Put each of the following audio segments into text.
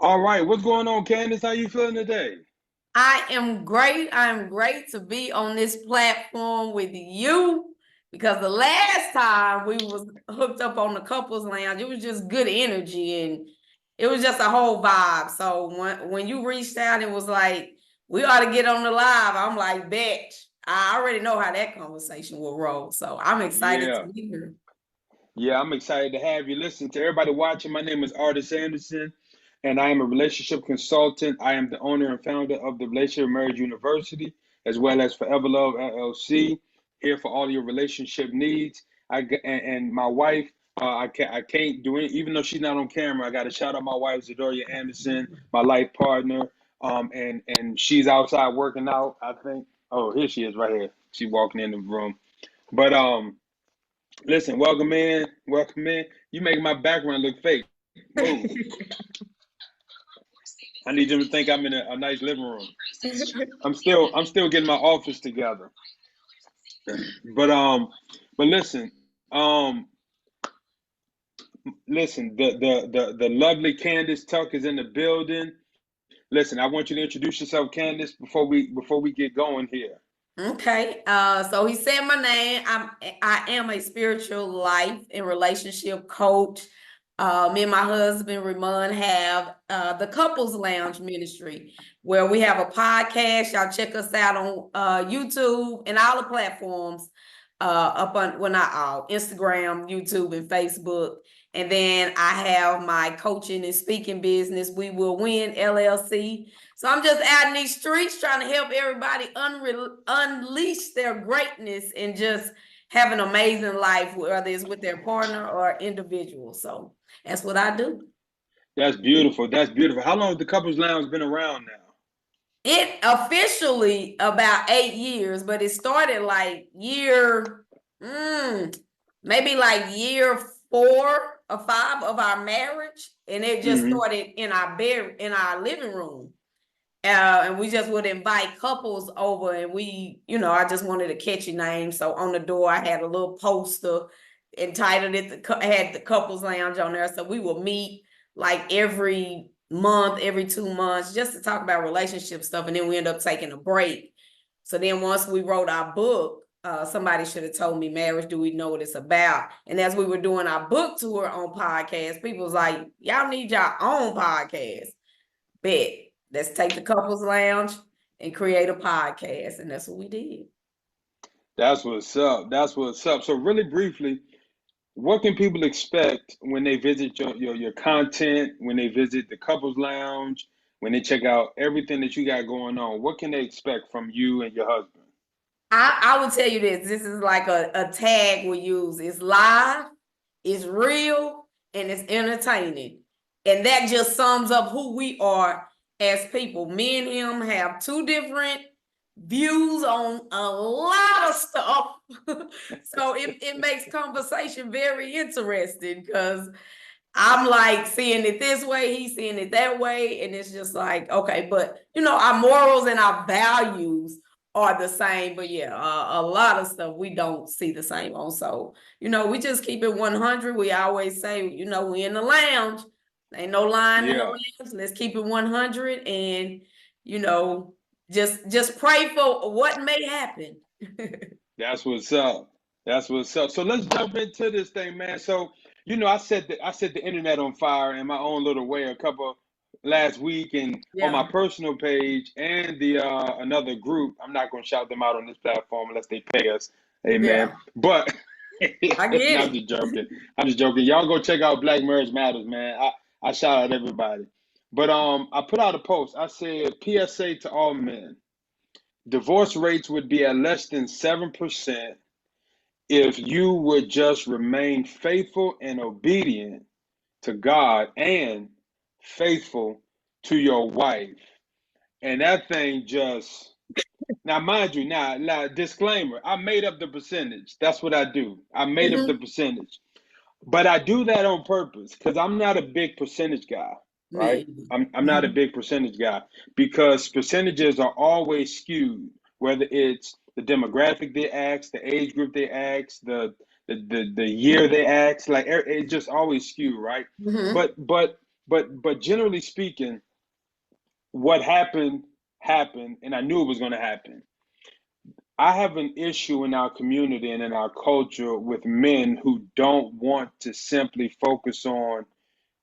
All right, what's going on, Candace? How you feeling today? I am great. I am great to be on this platform with you because the last time we was hooked up on the couples lounge, it was just good energy and it was just a whole vibe. So when you reached out and was like, we ought to get on the live, I'm like, bet. I already know how that conversation will roll. So I'm excited to Yeah, be here. yeah, I'm excited to have you. Listen, to everybody watching, my name is Artis Anderson, and I am a relationship consultant. I am the owner and founder of the Relationship Marriage University, as well as Forever Love LLC, here for all your relationship needs. And my wife, I can't do it, even though she's not on camera. I got to shout out my wife, Zadoria Anderson, my life partner. And she's outside working out, I think. Oh, here she is right here. She's walking in the room. But listen, welcome in, welcome in. You make my background look fake. Move. I need them to think I'm in a nice living room. I'm still getting my office together. But listen, listen. The lovely Candace Tuck is in the building. Listen, I want you to introduce yourself, Candace, before we get going here. Okay. So he said my name. I am a spiritual life and relationship coach. Me and my husband Ramon have the Couples Lounge Ministry, where we have a podcast. Y'all check us out on YouTube and all the platforms. Up on well not all Instagram, YouTube, and Facebook. And then I have my coaching and speaking business. We Will Win LLC. So I'm just out in these streets trying to help everybody unleash their greatness and just have an amazing life, whether it's with their partner or individual. So that's what I do. That's beautiful. That's beautiful. How long has the Couples Lounge been around now? It officially about 8 years, but it started like maybe like year 4 or 5 of our marriage, and it just Mm-hmm. started in our living room. And we just would invite couples over, and I just wanted a catchy name. So on the door, I had a little poster entitled it, had the couples lounge on there. So we would meet like every month, every 2 months, just to talk about relationship stuff. And then we end up taking a break. So then once we wrote our book, somebody should have told me, Marriage, Do We Know What It's About? And as we were doing our book tour on podcast, people was like, y'all need your own podcast. Bet. Let's take the couples lounge and create a podcast. And that's what we did. That's what's up. That's what's up. So really briefly, what can people expect when they visit your content, when they visit the couples lounge, when they check out everything that you got going on? What can they expect from you and your husband? I will tell you this. This is like a tag we use. It's live, it's real, and it's entertaining. And that just sums up who we are as people. Me and him have two different views on a lot of stuff. So it makes conversation very interesting because I'm like seeing it this way, he's seeing it that way, and it's just like, okay, but our morals and our values are the same, but yeah, a lot of stuff we don't see the same on. So, we just keep it 100. We always say, we in the lounge, ain't no line in the Yeah, lounge. Let's keep it 100, and you know, just pray for what may happen. that's what's up. That's what's up. So let's jump into this thing, man. So, I set the internet on fire in my own little way a couple last week, and on my Yeah, personal page and the another group. I'm not gonna shout them out on this platform unless they pay us. Amen. yeah, But I no, get I'm it. just joking. I'm just joking. Y'all go check out Black Marriage Matters, man. I shout out everybody. But I put out a post. I said PSA to all men. Divorce rates would be at less than 7% if you would just remain faithful and obedient to God and faithful to your wife. And that thing just now, mind you, now disclaimer, I made up the percentage. That's what I do. I made up the Mhm. percentage. But I do that on purpose because I'm not a big percentage guy, right? Me. I'm not a Mhm. big percentage guy because percentages are always skewed, whether it's the demographic they ask, the age group they ask, the year they ask, like it just always skewed, right? Mhm. But but generally speaking, what happened happened, and I knew it was going to happen. I have an issue in our community and in our culture with men who don't want to simply focus on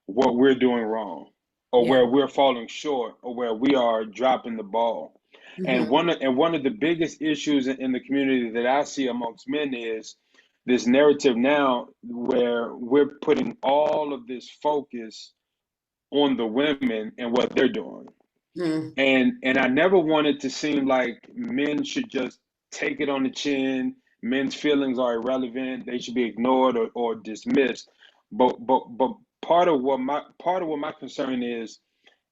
what we're doing wrong, or Yeah. where we're falling short, or where we are dropping the ball. And Mm-hmm. one of the biggest issues in the community that I see amongst men is this narrative now where we're putting all of this focus on the women and what they're doing. Mm-hmm. And I never wanted to seem like men should just take it on the chin. Men's feelings are irrelevant. They should be ignored or dismissed. But part of what my concern is,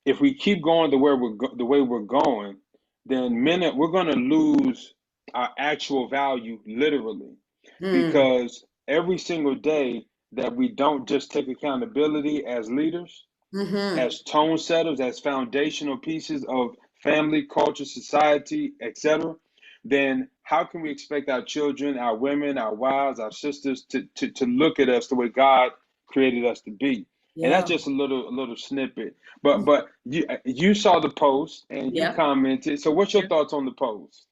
if we keep going the way we're going, then we're going to lose our actual value literally, because every single day that we don't just take accountability as leaders, Mm-hmm. as tone setters, as foundational pieces of family, culture, society, etc., then how can we expect our children, our women, our wives, our sisters to look at us the way God created us to be? And that's Yeah. just a little snippet. But you saw the post and you Yeah. commented. So what's your thoughts on the post?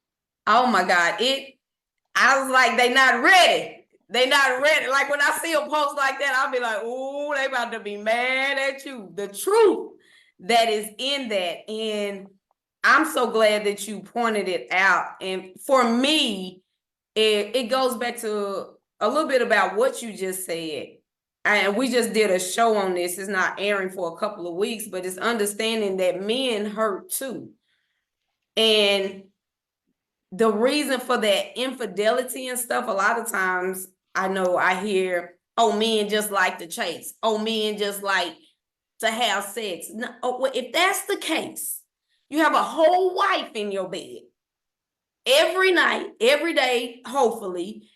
Oh my God. I was like, they not ready. They not ready. Like when I see a post like that, I'll be like, oh, they about to be mad at you. The truth that is in that. And I'm so glad that you pointed it out. And for me, it goes back to a little bit about what you just said. And we just did a show on this. It's not airing for a couple of weeks, but it's understanding that men hurt too. And the reason for that infidelity and stuff, a lot of times I know I hear, oh, men just like to chase. Oh, men just like to have sex. No, well, if that's the case, you have a whole wife in your bed every night, every day, hopefully,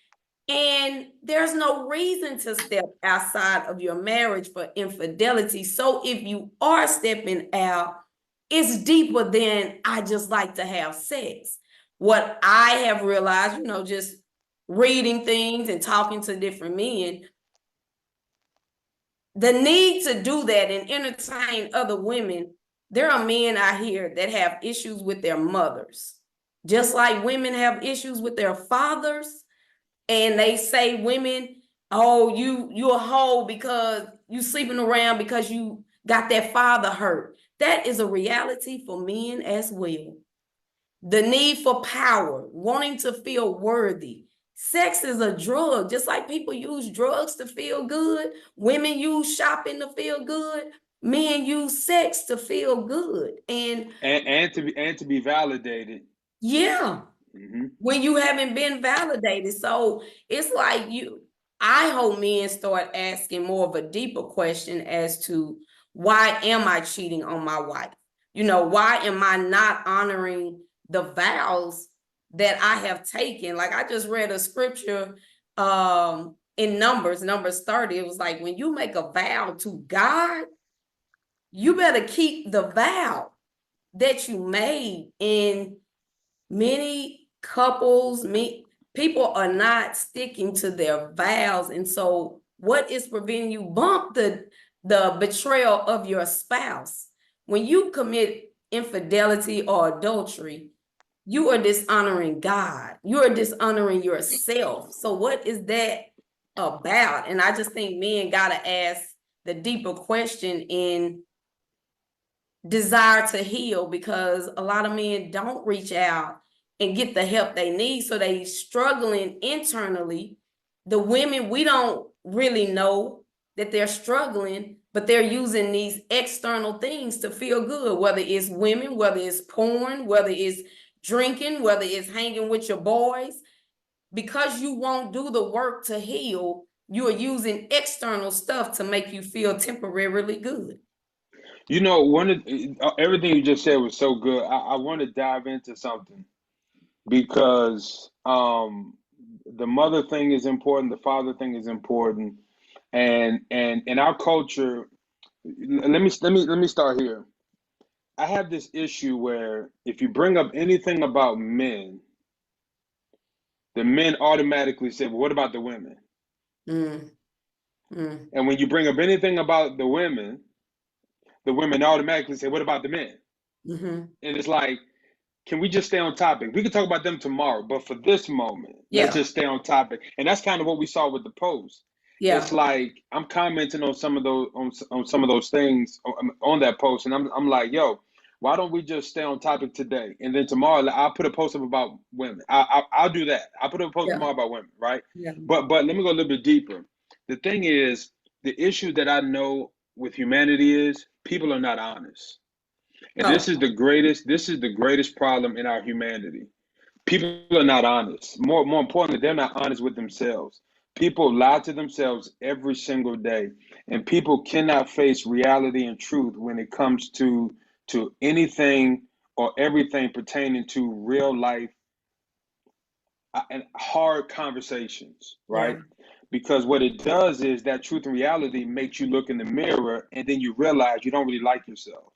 and there's no reason to step outside of your marriage for infidelity. So if you are stepping out, it's deeper than I just like to have sex. What I have realized, just reading things and talking to different men, the need to do that and entertain other women, there are men out here that have issues with their mothers, just like women have issues with their fathers. And they say women, oh, you a hoe because you sleeping around because you got that father hurt. That is a reality for men as well. The need for power, wanting to feel worthy. Sex is a drug, just like people use drugs to feel good. Women use shopping to feel good. Men use sex to feel good. And to be validated. Yeah, Mm-hmm. when you haven't been validated. So it's like I hope men start asking more of a deeper question as to, why am I cheating on my wife? Why am I not honoring the vows that I have taken? Like I just read a scripture in Numbers 30. It was like, when you make a vow to God, you better keep the vow that you made. In many couples, people are not sticking to their vows. And so what is preventing you? Bump the betrayal of your spouse. When you commit infidelity or adultery, you are dishonoring God. You are dishonoring yourself. So what is that about? And I just think men got to ask the deeper question in desire to heal, because a lot of men don't reach out and get the help they need. So they struggling internally. The women, we don't really know that they're struggling, but they're using these external things to feel good, whether it's women, whether it's porn, whether it's drinking, whether it's hanging with your boys. Because you won't do the work to heal, you are using external stuff to make you feel temporarily good. Everything you just said was so good. I want to dive into something because the mother thing is important, the father thing is important, and in our culture, let me start here. I have this issue where if you bring up anything about men, the men automatically say, "Well, what about the women?" Mm, mm. And when you bring up anything about the women, the women automatically say, what about the men? Mm-hmm. And it's like, can we just stay on topic? We can talk about them tomorrow, but for this moment, let's Yeah. just stay on topic. And that's kind of what we saw with the post. Yeah. It's like I'm commenting on some of those on some of those things on that post, and I'm like, yo, why don't we just stay on topic today? And then tomorrow I'll put a post up about women. I'll do that. I'll put a post Yeah. tomorrow about women, right? Yeah. But let me go a little bit deeper. The thing is, the issue that I know with humanity is people are not honest. And Oh. this is the greatest problem in our humanity. People are not honest. More importantly, they're not honest with themselves. People lie to themselves every single day, and people cannot face reality and truth when it comes to anything or everything pertaining to real life and hard conversations, Yeah. right? Because what it does is that truth and reality makes you look in the mirror, and then you realize you don't really like yourself,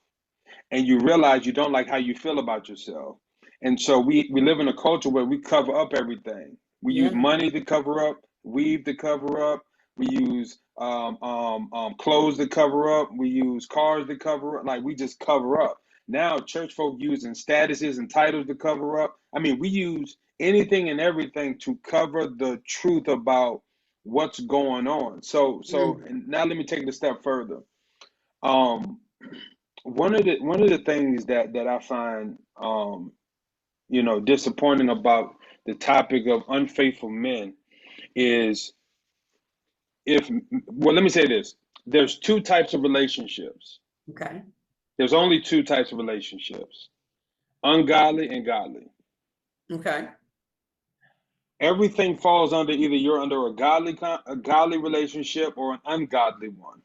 and you realize you don't like how you feel about yourself. And so we live in a culture where we cover up everything. We use Yeah. money to cover up, weave to cover up, we use clothes to cover up, we use cars to cover up. Like we just cover up. Now church folk using statuses and titles to cover up. I mean, we use anything and everything to cover the truth about what's going on. So Mm. and now let me take it a step further. Um, one of the things that I find disappointing about the topic of unfaithful men is if well let me say this. There's two types of relationships. Okay. There's only two types of relationships: ungodly and godly. Okay. Everything falls under either you're under a godly relationship or an ungodly one.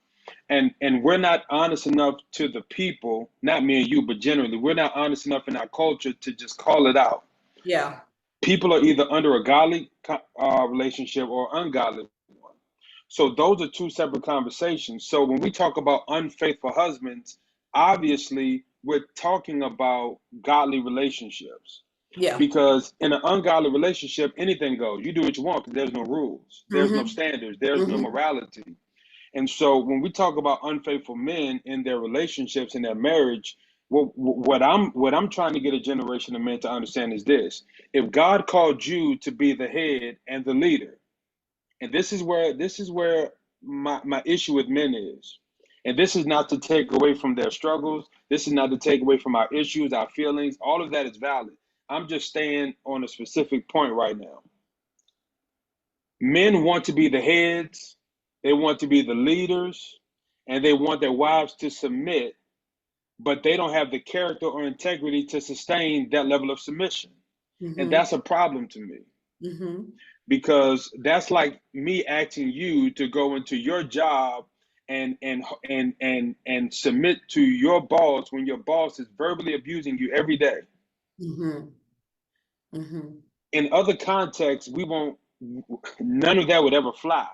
And we're not honest enough to the people, not me and you, but generally, we're not honest enough in our culture to just call it out. Yeah. People are either under a godly relationship or ungodly one. So those are two separate conversations. So when we talk about unfaithful husbands, obviously we're talking about godly relationships. Yeah. Because in an ungodly relationship, anything goes. You do what you want because there's no rules, there's no Mm-hmm. standards, there's no Mm-hmm. morality. And so when we talk about unfaithful men in their relationships in their marriage, what I'm trying to get a generation of men to understand is this: if God called you to be the head and the leader, and this is where my issue with men is, and this is not to take away from their struggles, this is not to take away from our issues, our feelings, all of that is valid. I'm just staying on a specific point right now. Men want to be the heads, they want to be the leaders, and they want their wives to submit, but they don't have the character or integrity to sustain that level of submission. And Mm-hmm. that's a problem to me Mm-hmm. because that's like me asking you to go into your job and submit to your boss when your boss is verbally abusing you every day. Mm-hmm. Mm-hmm. In other contexts, we won't none of that would ever fly.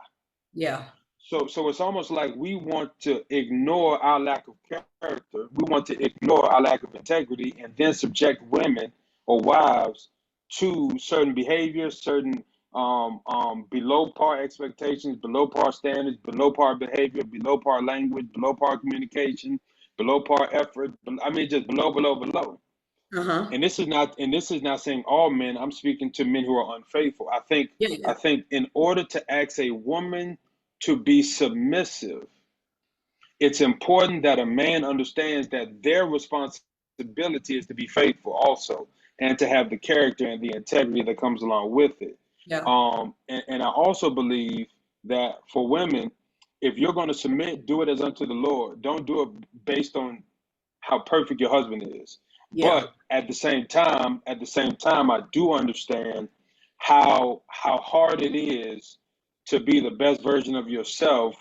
Yeah. So it's almost like we want to ignore our lack of character. We want to ignore our lack of integrity and then subject women or wives to certain behaviors, certain below par expectations, below par standards, below par behavior, below par language, below par communication, below par effort. I mean, just below, below, below. Uh-huh. And this is not saying all men. I'm speaking to men who are unfaithful. I think Yeah. I Yeah. think in order to ask a woman to be submissive, it's important that a man understands that their responsibility is to be faithful also, and to have the character and the integrity that comes along with it. Yeah. And I also believe that for women, if you're going to submit, do it as unto the Lord. Don't do it based on how perfect your husband is. Yeah. But at the same time, I do understand how hard it is to be the best version of yourself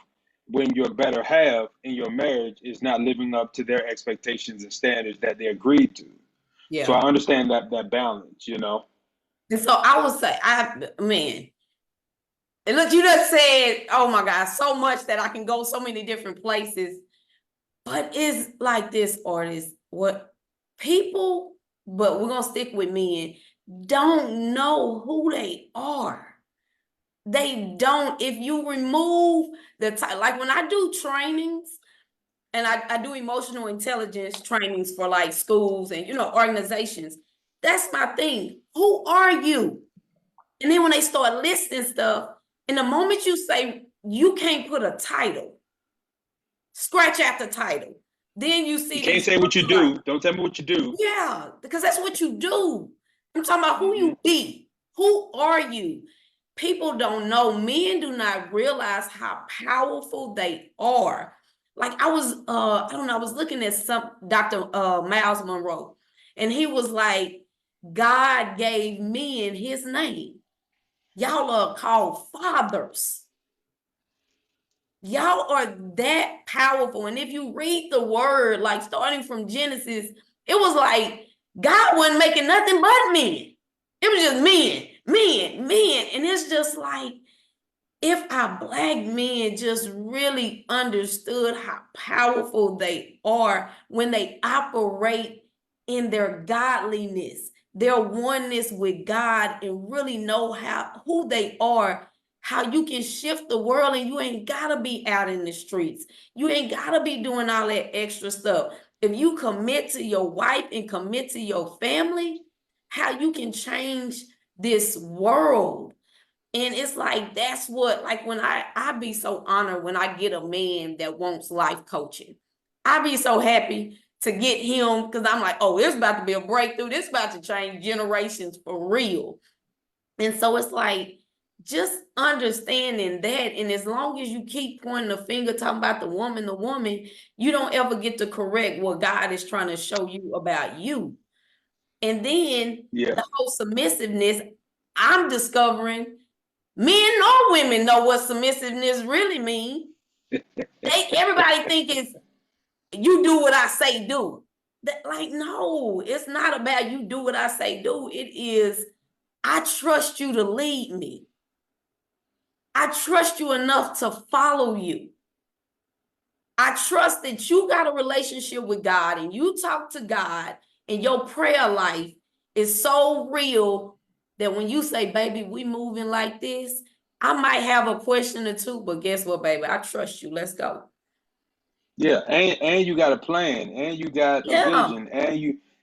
when your better half in your marriage is not living up to their expectations and standards that they agreed to. So Yeah. I understand that balance. And so I would say, man, and look, you just said, oh my God, so much that I can go so many different places. But it's like this, artist, what people, but we're gonna stick with men, don't know who they are. They don't. If you remove the like when I do trainings, and I do emotional intelligence trainings for like schools and, you know, organizations. That's my thing. Who are you? And then when they start listing stuff, and the moment you say you can't put a title, scratch out the title. Then you see You can't these say what you like, do. Don't tell me what you do. yeah, because that's what you do. I'm talking about who you be. Who are you? People don't know. Men do not realize how powerful they are. Like I was, I don't know, I was looking at some Dr. Miles Monroe, and he was like, God gave men his name. Y'all are called fathers. Y'all are that powerful. And if you read the word, like starting from Genesis, it was like God wasn't making nothing but men. It was just men, men, men. And it's just like, if our Black men just really understood how powerful they are when they operate in their godliness, their oneness with God, and really know who they are, how you can shift the world, and you ain't gotta be out in the streets. You ain't gotta be doing all that extra stuff. If you commit to your wife and commit to your family, how you can change this world. And it's like, that's what, like when I be so honored when I get a man that wants life coaching. I be so happy to get him, because I'm like, oh, it's about to be a breakthrough. This about to change generations for real. And so it's like, just understanding that. And as long as you keep pointing the finger, talking about the woman, you don't ever get to correct what God is trying to show you about you. And then the whole submissiveness, I'm discovering men or women know what submissiveness really means. Everybody think it's you do what I say do. Like, no, it's not about you do what I say do. It is, I trust you to lead me. I trust you enough to follow you. I trust that you got a relationship with God and you talk to God, and your prayer life is so real that when you say, baby, we moving like this, I might have a question or two, but guess what, baby? I trust you. Let's go. Yeah, and you got a plan, and you got a Yeah. vision,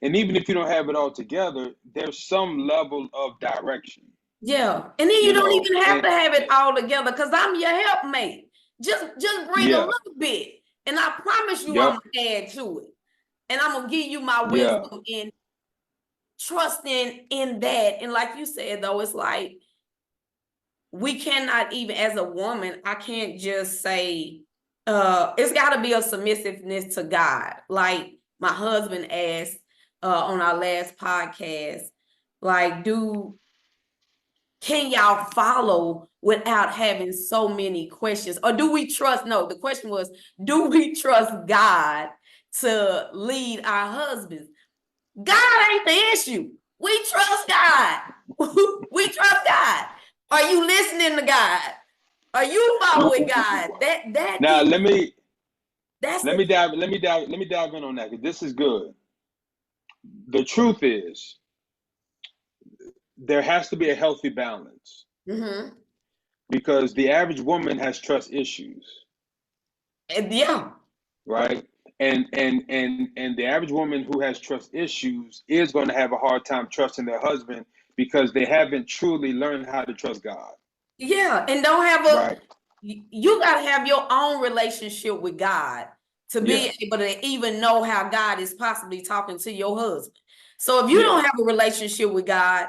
and even if you don't have it all together, there's some level of direction, Yeah. And then you you don't know, even have and to have it all together, because I'm your helpmate. Just bring a yeah, little bit. And I promise you I'm yep, gonna add to it. And I'm gonna give you my yeah, wisdom in trusting in that. And like you said, though, it's like, we cannot even, as a woman, I can't just say, it's got to be a submissiveness to God. Like my husband asked on our last podcast, like, can y'all follow without having so many questions? Or do we trust? No, the question was, do we trust God to lead our husbands? God ain't the issue. We trust God. We trust God. Are you listening to God? Are you following God? That now is, that's let the me dive in on that, because this is good. The truth is, there has to be a healthy balance, mm-hmm. because the average woman has trust issues, And yeah. right? And the average woman who has trust issues is going to have a hard time trusting their husband, because they haven't truly learned how to trust God, Yeah. And don't have right? you got to have your own relationship with God to Yeah, be able to even know how God is possibly talking to your husband. So if you yeah. don't have a relationship with God,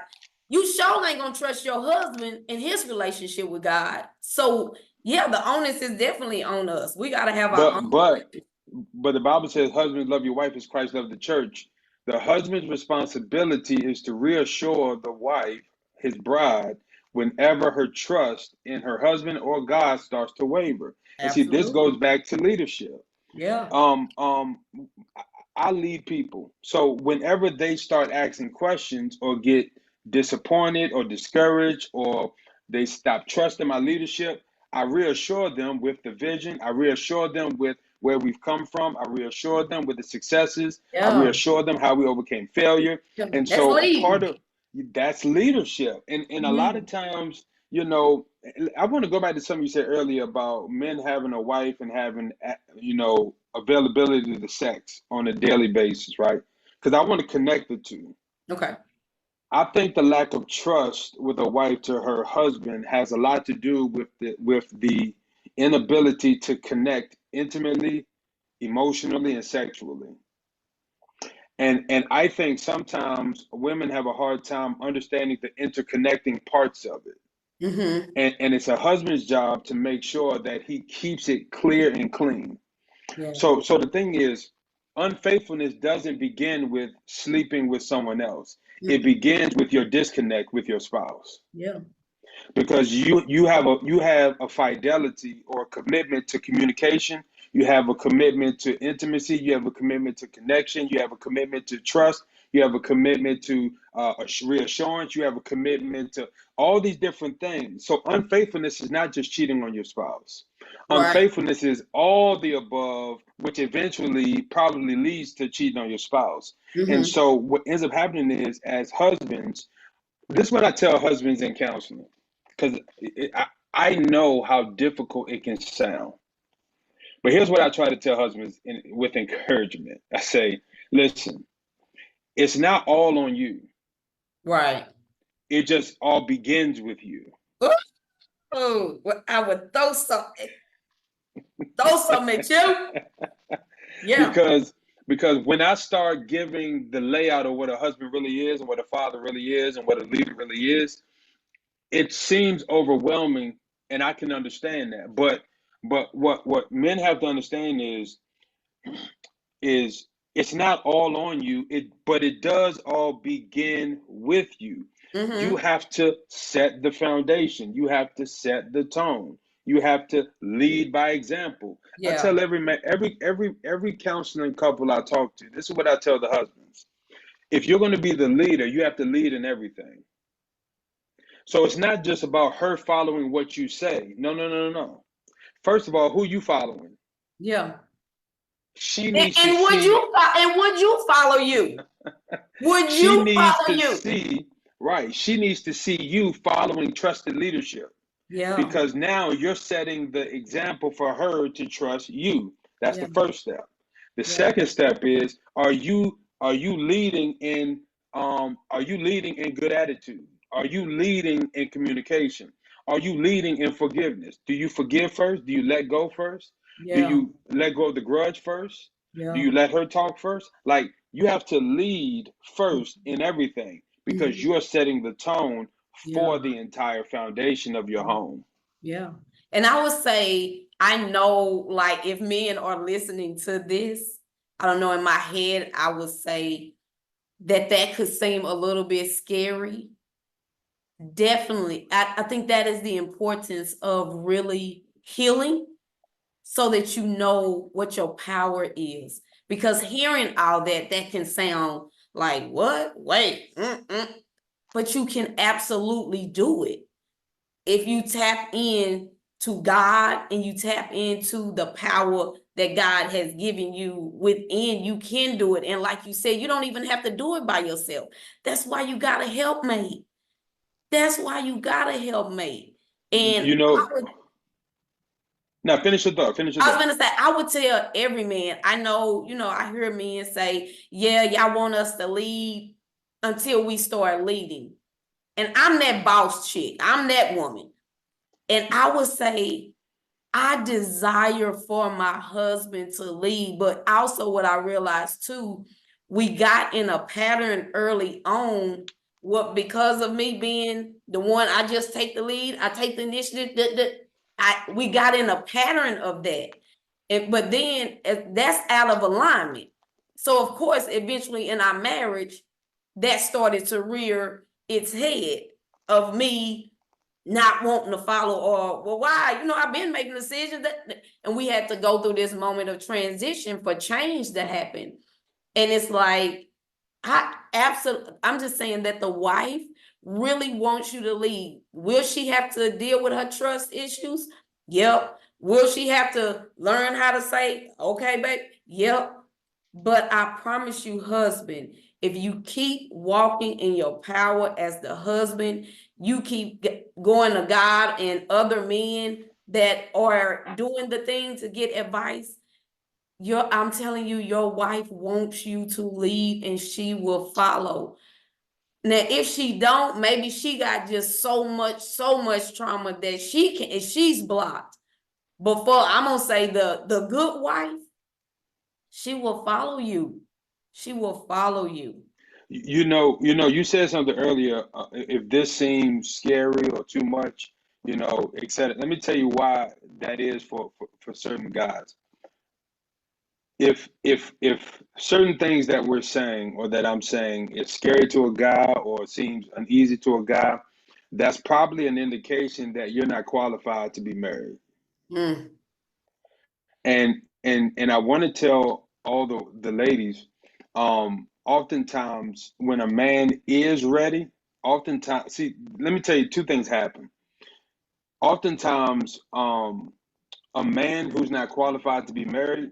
you sure ain't gonna trust your husband in his relationship with God. So yeah, the onus is definitely on us. We got to have our But own but relationship. but the Bible says, "Husbands, love your wife as Christ loved the church." The husband's responsibility is to reassure the wife, his bride, whenever her trust in her husband or God starts to waver. And see, this Absolutely. goes back to leadership. Yeah. Um, um, I lead people. So whenever they start asking questions or get disappointed or discouraged, or they stop trusting my leadership, I reassure them with the vision. I reassure them with where we've come from. I reassure them with the successes. I Yeah. reassure them how we overcame failure. And That's so a part leading. of that's leadership. And a lot Mhm. of times, you know, I want to go back to something you said earlier about men having a wife and having, availability to sex on a daily basis, right? Because I want to connect the two. Okay. I think the lack of trust with a wife to her husband has a lot to do with the inability to connect intimately, emotionally, and sexually. And I think sometimes women have a hard time understanding the interconnecting parts of it. Mm-hmm. And it's a husband's job to make sure that he keeps it clear and clean. Yeah. So the thing is, unfaithfulness doesn't begin with sleeping with someone else. It Mm-mm. begins with your disconnect with your spouse, Yeah. because you have a fidelity or a commitment to communication. You have a commitment to intimacy. You have a commitment to connection. You have a commitment to trust. You have a commitment to reassurance. You have a commitment to all these different things. So unfaithfulness is not just cheating on your spouse. Right. Unfaithfulness is all the above, which eventually probably leads to cheating on your spouse. And Mm-hmm. so what ends up happening is, as husbands, this is what I tell husbands in counseling, because I know how difficult it can sound. But here's what I try to tell husbands with encouragement. I say, listen, it's not all on you. Right. It just all begins with you. Oh, well, I would throw something at you. Yeah. because because when I start giving the layout of what a husband really is and what a father really is and what a leader really is, it seems overwhelming, and I can understand that. But what men have to understand is it's not all on you. But it does all begin with you. You Mm-hmm. have to set the foundation. You have to set the tone. You have to lead by example. I Yeah. tell every man, every counseling couple I talk to, this is what I tell the husbands. If you're going to be the leader, you have to lead in everything. So it's not just about her following what you say. No, no, no, no, no. First of all, who you following? Yeah. She And, needs to and would see. you and would you follow you? Would She you needs follow to you? see. Right. She needs to see you following trusted leadership, Yeah. because now you're setting the example for her to trust you. That's Yeah. the first step. The Yeah. second step is, are you leading in good attitude? Are you leading in communication? Are you leading in forgiveness? Do you forgive first? Do you let go first? Do Yeah. you let go of the grudge first? Do Yeah. you let her talk first? Like, you have to lead first in everything, because Mm-hmm. you're setting the tone Yeah. for the entire foundation of your home. Yeah. And I would say, I know, like, if men are listening to this, I don't know, in my head, I would say that could seem a little bit scary. Definitely. I think that is the importance of really healing so that you know what your power is. Because hearing all that can sound like, what? Wait. But you can absolutely do it if you tap in to God and you tap into the power that God has given you within. You can do it. And like you said, you don't even have to do it by yourself. That's why you got a helpmate. That's why you got a helpmate. And You know, now finish your thought. Finish your I was thought. gonna say, I would tell every man, I know, I hear men say, yeah, y'all want us to lead until we start leading. And I'm that boss chick. I'm that woman. And I would say, I desire for my husband to lead, but also what I realized too, we got in a pattern early on. What, because of me being the one, I just take the lead, I take the initiative. We got in a pattern of that, but then that's out of alignment. So of course, eventually in our marriage, that started to rear its head of me not wanting to follow, or, well, why? I've been making decisions and we had to go through this moment of transition for change to happen. And it's like, I'm just saying that the wife really wants you to lead. Will she have to deal with her trust issues? Yep. Will she have to learn how to say, okay, babe? Yep. But I promise you, husband, if you keep walking in your power as the husband, you keep going to God and other men that are doing the thing to get advice, I'm telling you, your wife wants you to lead and she will follow. Now, if she don't, maybe she got just so much trauma that she's blocked. But for, I'm gonna say, the good wife, she will follow you. She will follow you. You said something earlier. If this seems scary or too much, etc. Let me tell you why that is for certain guys. If certain things that we're saying or that I'm saying is scary to a guy or seems uneasy to a guy, that's probably an indication that you're not qualified to be married. Mm. And I want to tell all the ladies, oftentimes when a man is ready, oftentimes, see, let me tell you, two things happen. Oftentimes, a man who's not qualified to be married,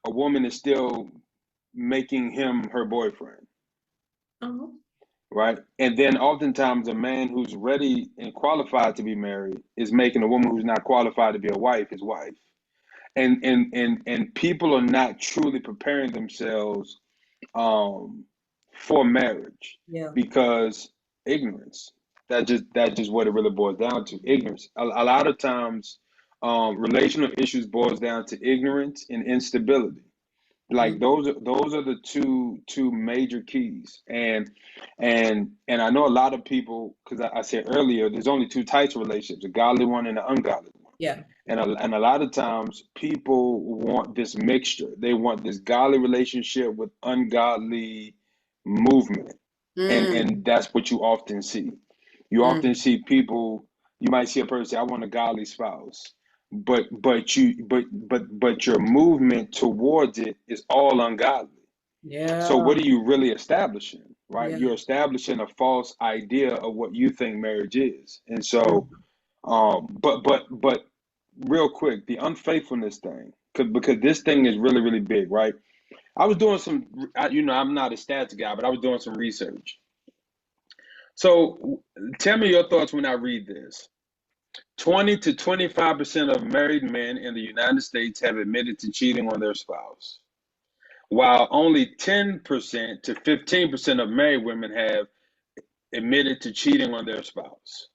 a woman is still making him her boyfriend, Uh-huh. right? And then oftentimes a man who's ready and qualified to be married is making a woman who's not qualified to be a wife his wife. And people are not truly preparing themselves um, for marriage Yeah. because ignorance. That just what it really boils down to. Ignorance. A lot of times, relational issues boils down to ignorance and instability. Like Mm. those are the two major keys. And I know a lot of people, because I said earlier, there's only two types of relationships: a godly one and an ungodly one. Yeah. And a lot of times people want this mixture. They want this godly relationship with ungodly movement. And Mm. that's what you often see. You often Mm. see people, you might see a person say, I want a godly spouse. But your movement towards it is all ungodly. So Yeah. what are you really establishing? Right? Yeah. You're establishing a false idea of what you think marriage is. And so Mm. but real quick, the unfaithfulness thing, because this thing is really, really big, right? I was doing I'm not a stats guy, but I was doing some research. So tell me your thoughts when I read this. 20 to 25% of married men in the United States have admitted to cheating on their spouse, while only 10% to 15% of married women have admitted to cheating on their spouse.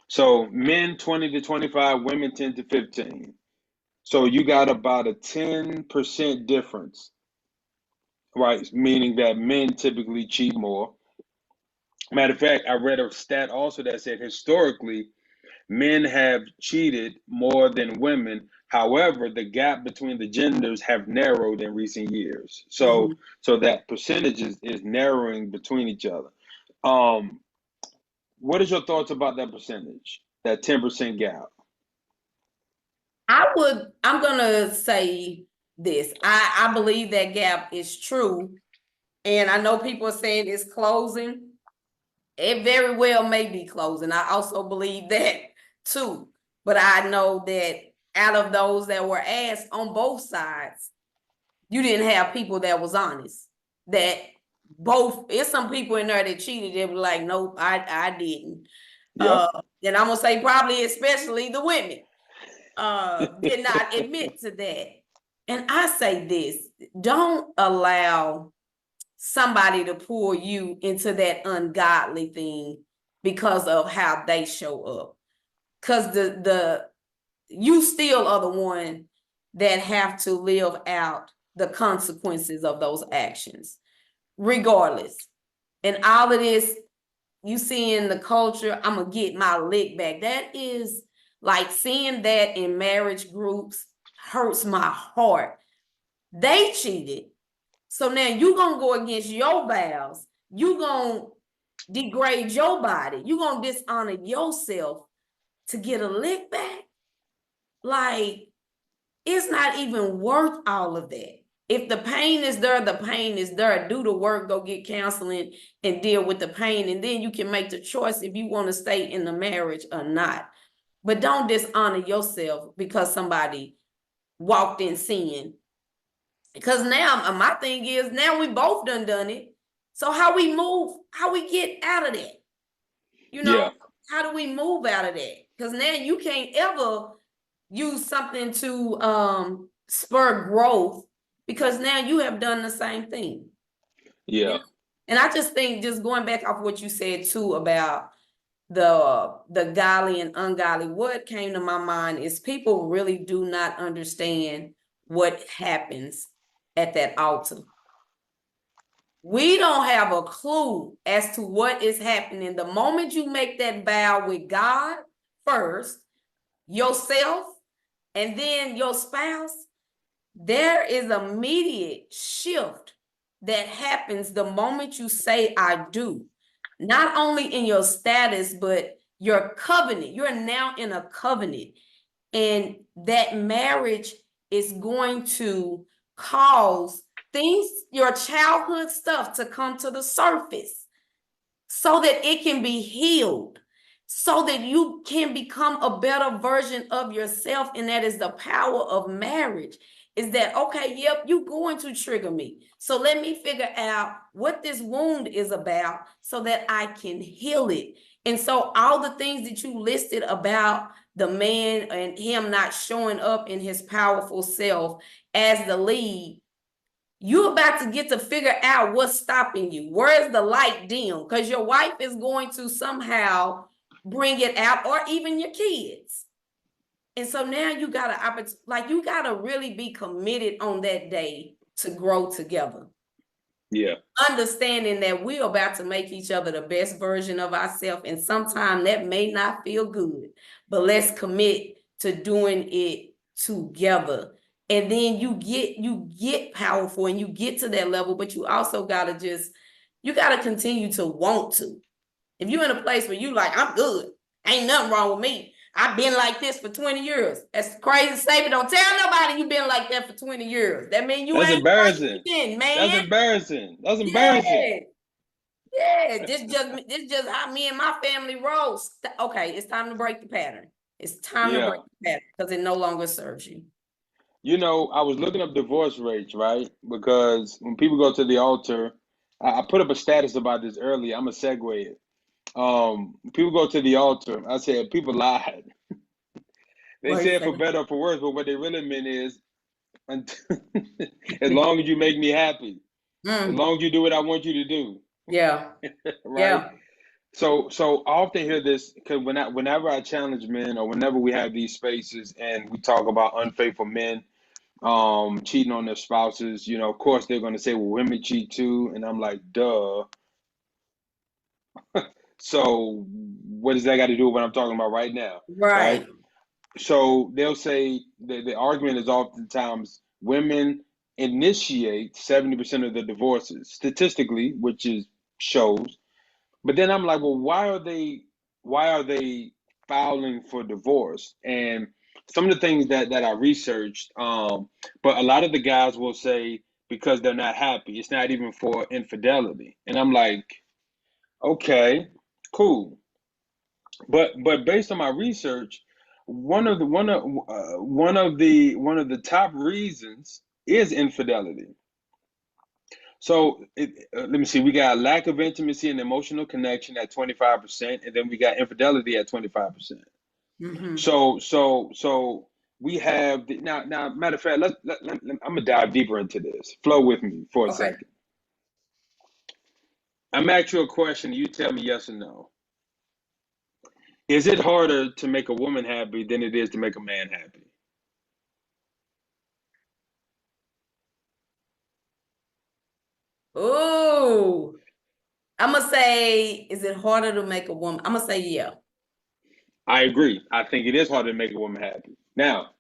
So men 20 to 25, women 10 to 15. So you got about a 10% difference, right? Meaning that men typically cheat more. Matter of fact, I read a stat also that said historically, men have cheated more than women. However, the gap between the genders have narrowed in recent years. So Mhm. so that percentage is narrowing between each other. Um, what is your thoughts about that percentage, that 10% gap? I'm gonna say this. I believe that gap is true. And I know people are saying it's closing. It very well may be closing. I also believe that too. But I know that out of those that were asked on both sides, you didn't have people that was honest. That both, it's some people in there that cheated. They were like, nope, I didn't. Yep. And I'm gonna say probably especially the women did not admit to that. And I say this: don't allow somebody to pull you into that ungodly thing because of how they show up. Because the you still are the one that have to live out the consequences of those actions, regardless. And all of this you see in the culture, I'm gonna get my lick back. That is like seeing that in marriage groups hurts my heart. They cheated. So now you gonna go against your vows. You gonna degrade your body. You gonna dishonor yourself to get a lick back. Like, it's not even worth all of that. If the pain is there, the pain is there. Do the work, go get counseling and deal with the pain. And then you can make the choice if you want to stay in the marriage or not. But don't dishonor yourself because somebody walked in sin Because now my thing is, now we both done it. So how we move, how we get out of that? You know, how do we move out of that? Because now you can't ever use something to spur growth, because now you have done the same thing. Yeah. You know? And I just think, just going back off what you said too about the godly and ungodly, what came to my mind is people really do not understand what happens at that altar. We don't have a clue as to what is happening. The moment you make that vow with God first, yourself, and then your spouse, there is immediate shift that happens the moment you say I do. Not only in your status, but your covenant. You're now in a covenant. And that marriage is going to cause things, your childhood stuff, to come to the surface so that it can be healed, so that you can become a better version of yourself. And that is the power of marriage, is that, okay, yep, you're going to trigger me. So let me figure out what this wound is about so that I can heal it. And so all the things that you listed about the man and him not showing up in his powerful self as the lead, you're about to get to figure out what's stopping you. Where's the light dim? Because your wife is going to somehow bring it out, or even your kids. And so now you gotta, like, you gotta really be committed on that day to grow together. Yeah. Understanding that we're about to make each other the best version of ourselves. And sometimes that may not feel good, but let's commit to doing it together. And then you get powerful and you get to that level, but you also gotta continue to want to. If you're in a place where you like, I'm good, ain't nothing wrong with me, I've been like this for 20 years. That's crazy statement. Don't tell nobody you've been like that for 20 years. That means you That's ain't embarrassing. been, man. That's embarrassing. That's embarrassing. Yeah, this just how me and my family roll. Okay, it's time to break the pattern. It's time to break the pattern because it no longer serves you. You know, I was looking up divorce rates, right? Because when people go to the altar, I put up a status about this earlier. I'm gonna segue it. People go to the altar. I said people lied. They said for better or for worse, but what they really meant is, as long as you make me happy, as long as you do what I want you to do. Yeah. Right. Yeah. So I often hear this because whenever I challenge men, or whenever we have these spaces and we talk about unfaithful men, cheating on their spouses, you know, of course they're going to say, well, women cheat too, and I'm like, duh. So what does that got to do with what I'm talking about right now? Right. So they'll say the argument is oftentimes women initiate 70% of the divorces statistically, which is shows. But then I'm like, well, why are they filing for divorce? And some of the things that I researched, but a lot of the guys will say because they're not happy. It's not even for infidelity. And I'm like, okay, cool. But based on my research, one of the top reasons is infidelity. So let me see. We got lack of intimacy and emotional connection at 25%, and then we got infidelity at 25%. Mm-hmm. So we have now. Matter of fact, I'm gonna dive deeper into this. Flow with me for a second. I'm gonna ask you a question. You tell me yes or no. Is it harder to make a woman happy than it is to make a man happy? Oh, I'm gonna say, is it harder to make a woman? I'm gonna say yeah. I agree. I think it is harder to make a woman happy. Now,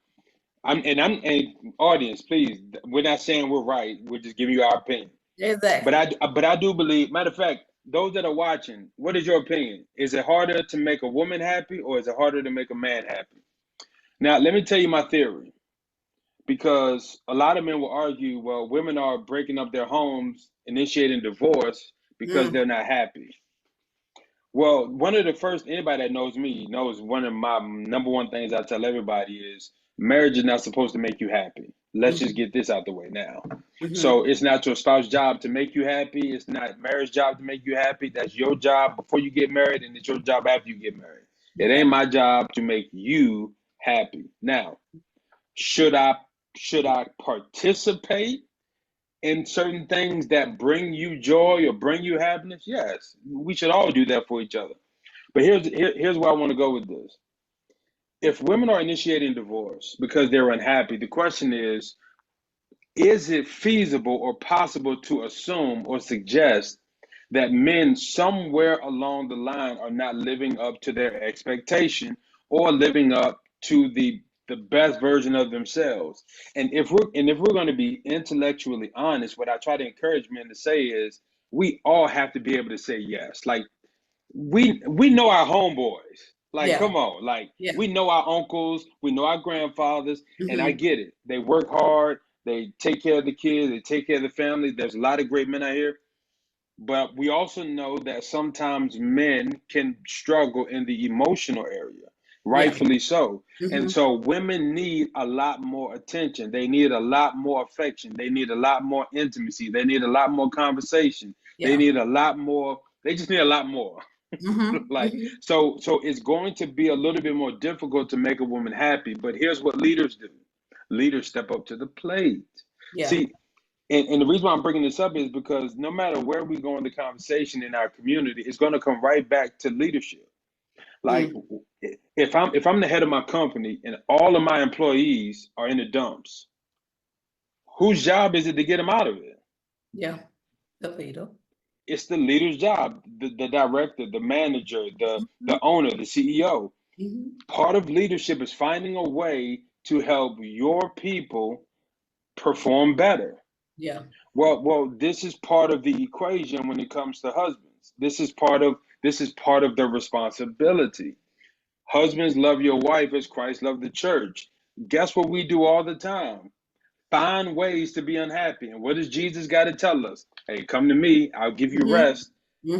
and audience, please, we're not saying we're right. We're just giving you our opinion. Exactly. But I do believe. Matter of fact, those that are watching, what is your opinion? Is it harder to make a woman happy, or is it harder to make a man happy? Now, let me tell you my theory. Because a lot of men will argue, well, women are breaking up their homes, initiating divorce because they're not happy. Well, one of the first, anybody that knows me knows one of my number one things I tell everybody is marriage is not supposed to make you happy. Let's just get this out the way now. Mm-hmm. So it's not your spouse's job to make you happy. It's not marriage job to make you happy. That's your job before you get married, and it's your job after you get married. It ain't my job to make you happy. Now, should I participate in certain things that bring you joy or bring you happiness? Yes, we should all do that for each other. But here's where I want to go with this. If women are initiating divorce because they're unhappy, the question is it feasible or possible to assume or suggest that men somewhere along the line are not living up to their expectation or living up to the best version of themselves? And if we're going to be intellectually honest, what I try to encourage men to say is we all have to be able to say yes. Like we know our homeboys. Like, come on, like we know our uncles, we know our grandfathers, and I get it. They work hard, they take care of the kids, they take care of the family. There's a lot of great men out here. But we also know that sometimes men can struggle in the emotional area, rightfully so. And so women need a lot more attention. They need a lot more affection. They need a lot more intimacy. They need a lot more conversation. They need a lot more. They just need a lot more. Like, so it's going to be a little bit more difficult to make a woman happy. But here's what leaders do. Leaders step up to the plate. See, and the reason why I'm bringing this up is because no matter where we go in the conversation in our community, it's going to come right back to leadership. Like, if I'm the head of my company and all of my employees are in the dumps, whose job is it to get them out of it? Yeah, the leader. It's the leader's job, the director, the manager, the owner, the CEO. Part of leadership is finding a way to help your people perform better. Yeah. Well, this is part of the equation when it comes to husbands. This is part of the responsibility. Husbands, love your wife as Christ loved the church. Guess what we do all the time? Find ways to be unhappy. And what does Jesus got to tell us? Hey, come to me, I'll give you rest.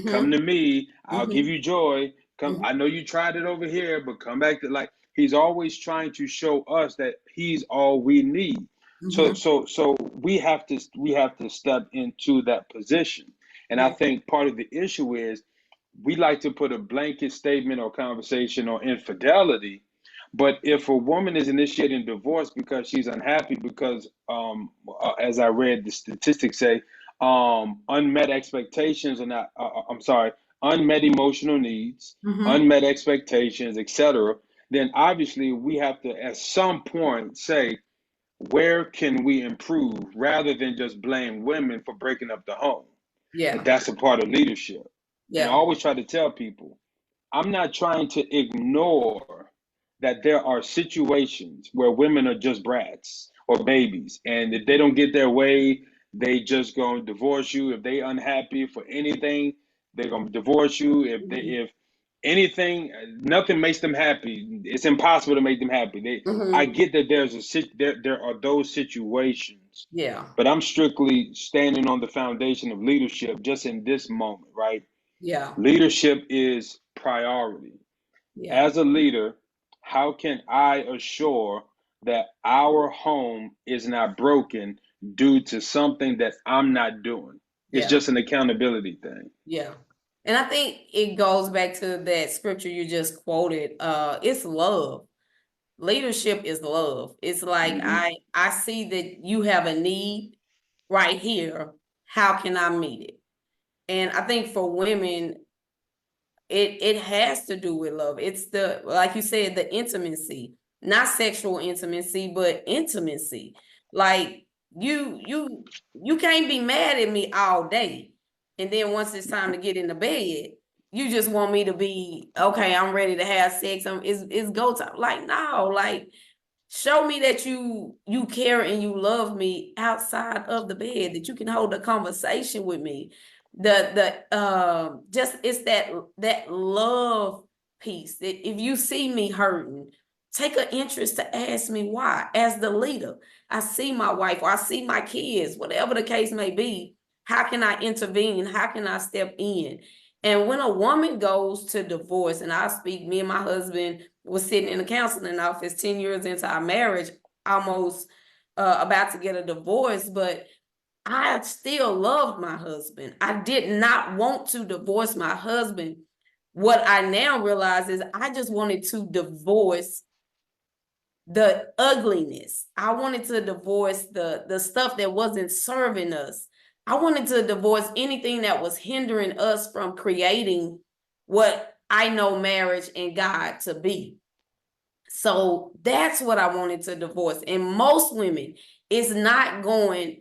Come to me, I'll give you joy. Come, I know you tried it over here, but come back to, like, he's always trying to show us that he's all we need. So we have to step into that position. And I think part of the issue is we like to put a blanket statement or conversation on infidelity. But if a woman is initiating divorce because she's unhappy because, as I read the statistics say, unmet expectations are not, I'm sorry, unmet emotional needs, unmet expectations, etc., then obviously we have to at some point say, where can we improve rather than just blame women for breaking up the home? And that's a part of leadership. And I always try to tell people, I'm not trying to ignore that there are situations where women are just brats or babies. And if they don't get their way, they just gonna divorce you. If they unhappy for anything, they're gonna divorce you. If anything, nothing makes them happy, it's impossible to make them happy. I get that there are those situations. But I'm strictly standing on the foundation of leadership just in this moment, right? Leadership is priority. As a leader, how can I assure that our home is not broken due to something that I'm not doing? It's just an accountability thing. And I think it goes back to that scripture you just quoted. It's love. Leadership is love. It's like, I see that you have a need right here. How can I meet it? And I think for women, it has to do with love. It's the, like you said, the intimacy, not sexual intimacy, but intimacy. Like, you can't be mad at me all day, and then once it's time to get in the bed, you just want me to be okay. I'm ready to have sex. It's go time. Like, no, like, show me that you care and you love me outside of the bed, that you can hold a conversation with me. Just, it's that love piece, that if you see me hurting, take an interest to ask me why. As the leader, I see my wife or I see my kids, whatever the case may be, how can I intervene? How can I step in? And when a woman goes to divorce, and I speak, me and my husband was sitting in the counseling office 10 years into our marriage, almost about to get a divorce, but I still loved my husband. I did not want to divorce my husband. What I now realize is I just wanted to divorce the ugliness. I wanted to divorce the stuff that wasn't serving us. I wanted to divorce anything that was hindering us from creating what I know marriage and God to be. So that's what I wanted to divorce. And most women, it's not going,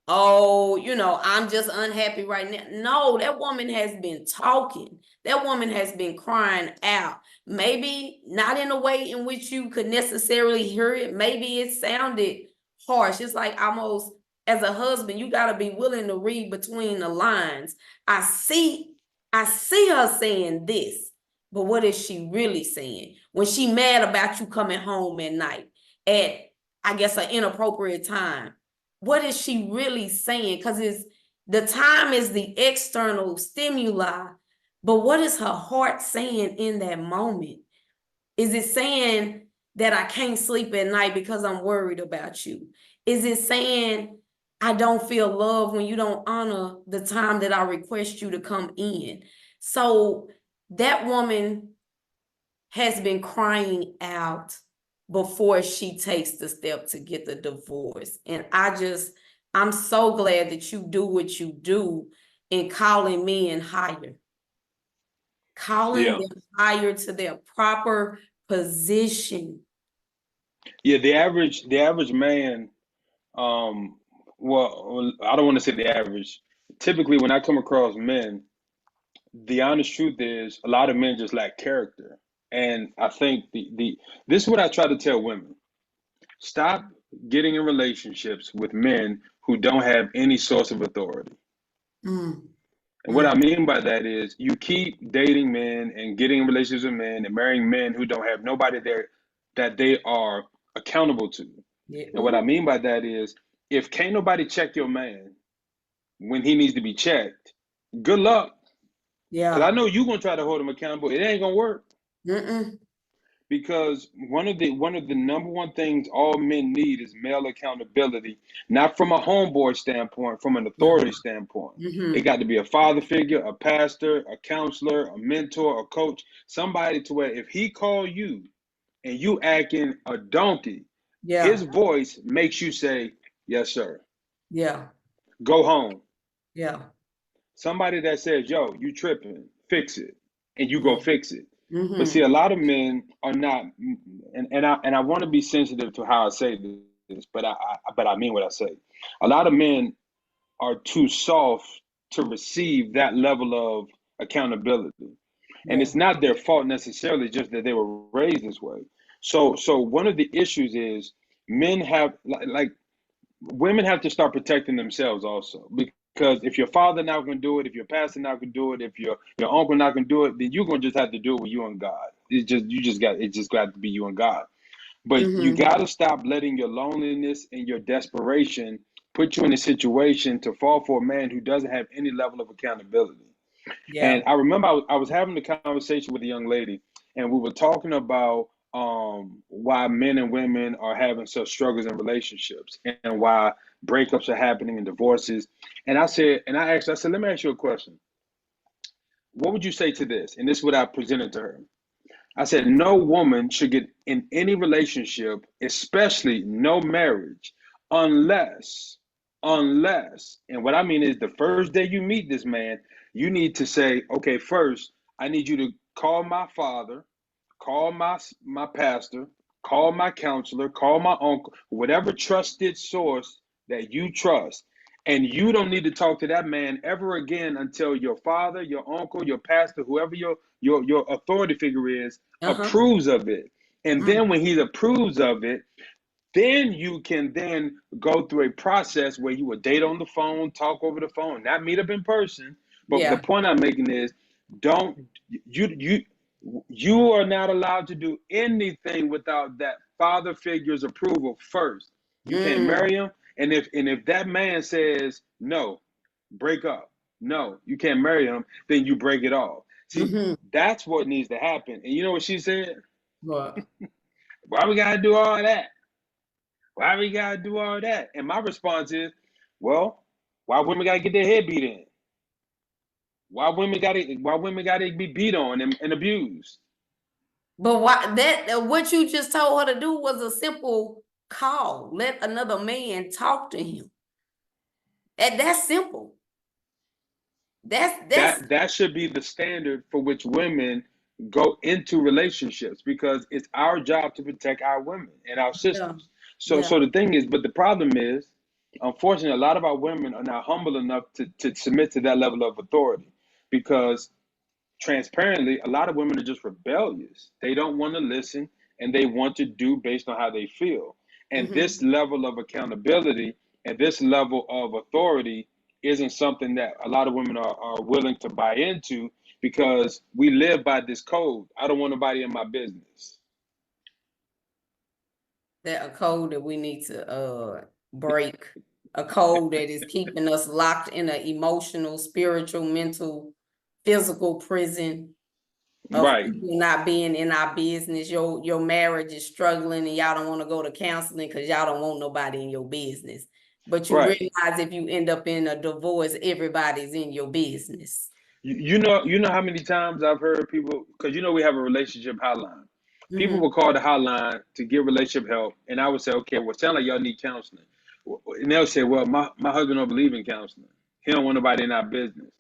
oh, I'm just unhappy right now. No, that woman has been talking. That woman has been crying out. Maybe not in a way in which you could necessarily hear it. Maybe it sounded harsh. It's like almost as a husband, you got to be willing to read between the lines. I see her saying this, but what is she really saying? When she mad about you coming home at night at, I guess, an inappropriate time, what is she really saying? Because the time is the external stimuli, but what is her heart saying in that moment? Is it saying that I can't sleep at night because I'm worried about you? Is it saying I don't feel love when you don't honor the time that I request you to come in? So that woman has been crying out before she takes the step to get the divorce. And I'm so glad that you do what you do in calling men higher, calling them higher to their proper position. Yeah, the average man, well, I don't want to say the average. Typically, when I come across men, the honest truth is a lot of men just lack character. And I think the this is what I try to tell women. Stop getting in relationships with men who don't have any source of authority. Mm, And what mm. I mean by that is you keep dating men and getting in relationships with men and marrying men who don't have nobody there that they are accountable to. Yeah. And what I mean by that is if can't nobody check your man when he needs to be checked, good luck. Because I Yeah. know you're gonna try to hold him accountable. It ain't gonna work. Mm-mm. Because one of the number one things all men need is male accountability, not from a homeboy standpoint, from an authority standpoint. It Mm-hmm. got to be a father figure, a pastor, a counselor, a mentor, a coach, somebody to where if he call you and you acting a donkey, his Yeah. voice makes you say, "Yes, sir. Yeah. Go home." Yeah. Somebody that says, "Yo, you tripping, fix it," and you go Yeah. fix it. But see, Mm-hmm. a lot of men are not, and I want to be sensitive to how I say this, but I mean what I say. A lot of men are too soft to receive that level of accountability, and Yeah. it's not their fault necessarily, just that they were raised this way. So one of the issues is men have like women have to start protecting themselves also because if your father not going to do it, if your pastor not going to do it, if your uncle not going to do it, then you're going to just have to do it with you and God. It just got to be you and God. But you Mm-hmm. got to stop letting your loneliness and your desperation put you in a situation to fall for a man who doesn't have any level of accountability. And Yeah. I remember I was having a conversation with a young lady, and we were talking about why men and women are having such struggles in relationships and why breakups are happening and divorces. And I said, let me ask you a question. What would you say to this? And this is what I presented to her. I said, no woman should get in any relationship, especially no marriage, unless, and what I mean is the first day you meet this man, you need to say, okay, first, I need you to call my father, call my pastor, call my counselor, call my uncle, whatever trusted source that you trust. And you don't need to talk to that man ever again until your father, your uncle, your pastor, whoever your authority figure is, Uh-huh. approves of it. And Mm. then when he approves of it, then you can then go through a process where you would date on the phone, talk over the phone, not meet up in person. But the Yeah. point I'm making is don't you you are not allowed to do anything without that father figure's approval first. You can't Mm. marry him. And if that man says no, break up. No, you can't marry him, then you break it off. See, Mm-hmm. that's what needs to happen. And you know what she said? Well, Why we gotta do all that? Why we gotta do all that? And my response is, well, why women gotta get their head beat in? Why women gotta be beat on and abused? But what you just told her to do was a simple call. Let another man talk to him. That's simple. That's That should be the standard for which women go into relationships, because it's our job to protect our women and our yeah, sisters. So yeah. so the thing is, but the problem is, unfortunately, a lot of our women are not humble enough to submit to that level of authority, because transparently, a lot of women are just rebellious. They don't want to listen, and they want to do based on how they feel. And Mm-hmm. this level of accountability and this level of authority isn't something that a lot of women are willing to buy into, because we live by this code. I don't want nobody in my business. That a code that we need to break. A code that is keeping us locked in an emotional, spiritual, mental, physical prison of Right, people not being in our business. Your marriage is struggling and y'all don't want to go to counseling because y'all don't want nobody in your business. But you right. realize if you end up in a divorce, everybody's in your business. You know how many times I've heard people, because we have a relationship hotline. People Mm-hmm. will call the hotline to get relationship help, and I would say, okay, well, sound like y'all need counseling. And they'll say, well, my husband don't believe in counseling. He don't want nobody in our business.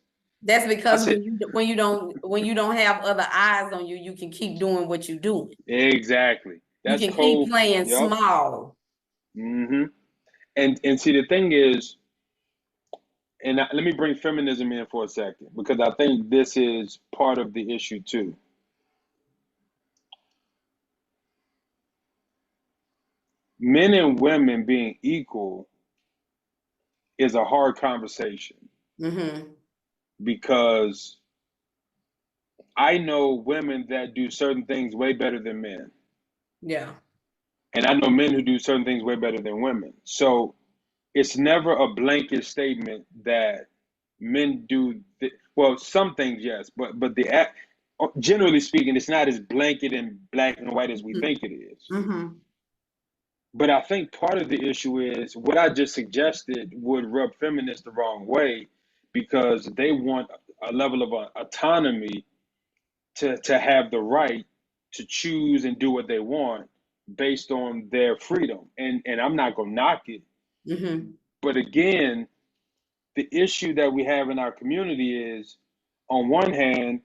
That's I because said, when you don't have other eyes on you, you can keep doing what you're doing. exactly. You That's can keep cold. playing Yep. small. hmm And see, the thing is, and let me bring feminism in for a second, because I think this is part of the issue too. Men and women being equal is a hard conversation, Mm-hmm. because I know women that do certain things way better than men, Yeah. and I know men who do certain things way better than women. So it's never a blanket statement that men do. Well, some things yes, but generally speaking, it's not as blanket and black and white as we think it is. Mm-hmm. But I think part of the issue is what I just suggested would rub feminists the wrong way, because they want a level of autonomy to have the right to choose and do what they want based on their freedom. And I'm not gonna knock it. Mm-hmm. But again, the issue that we have in our community is, on one hand,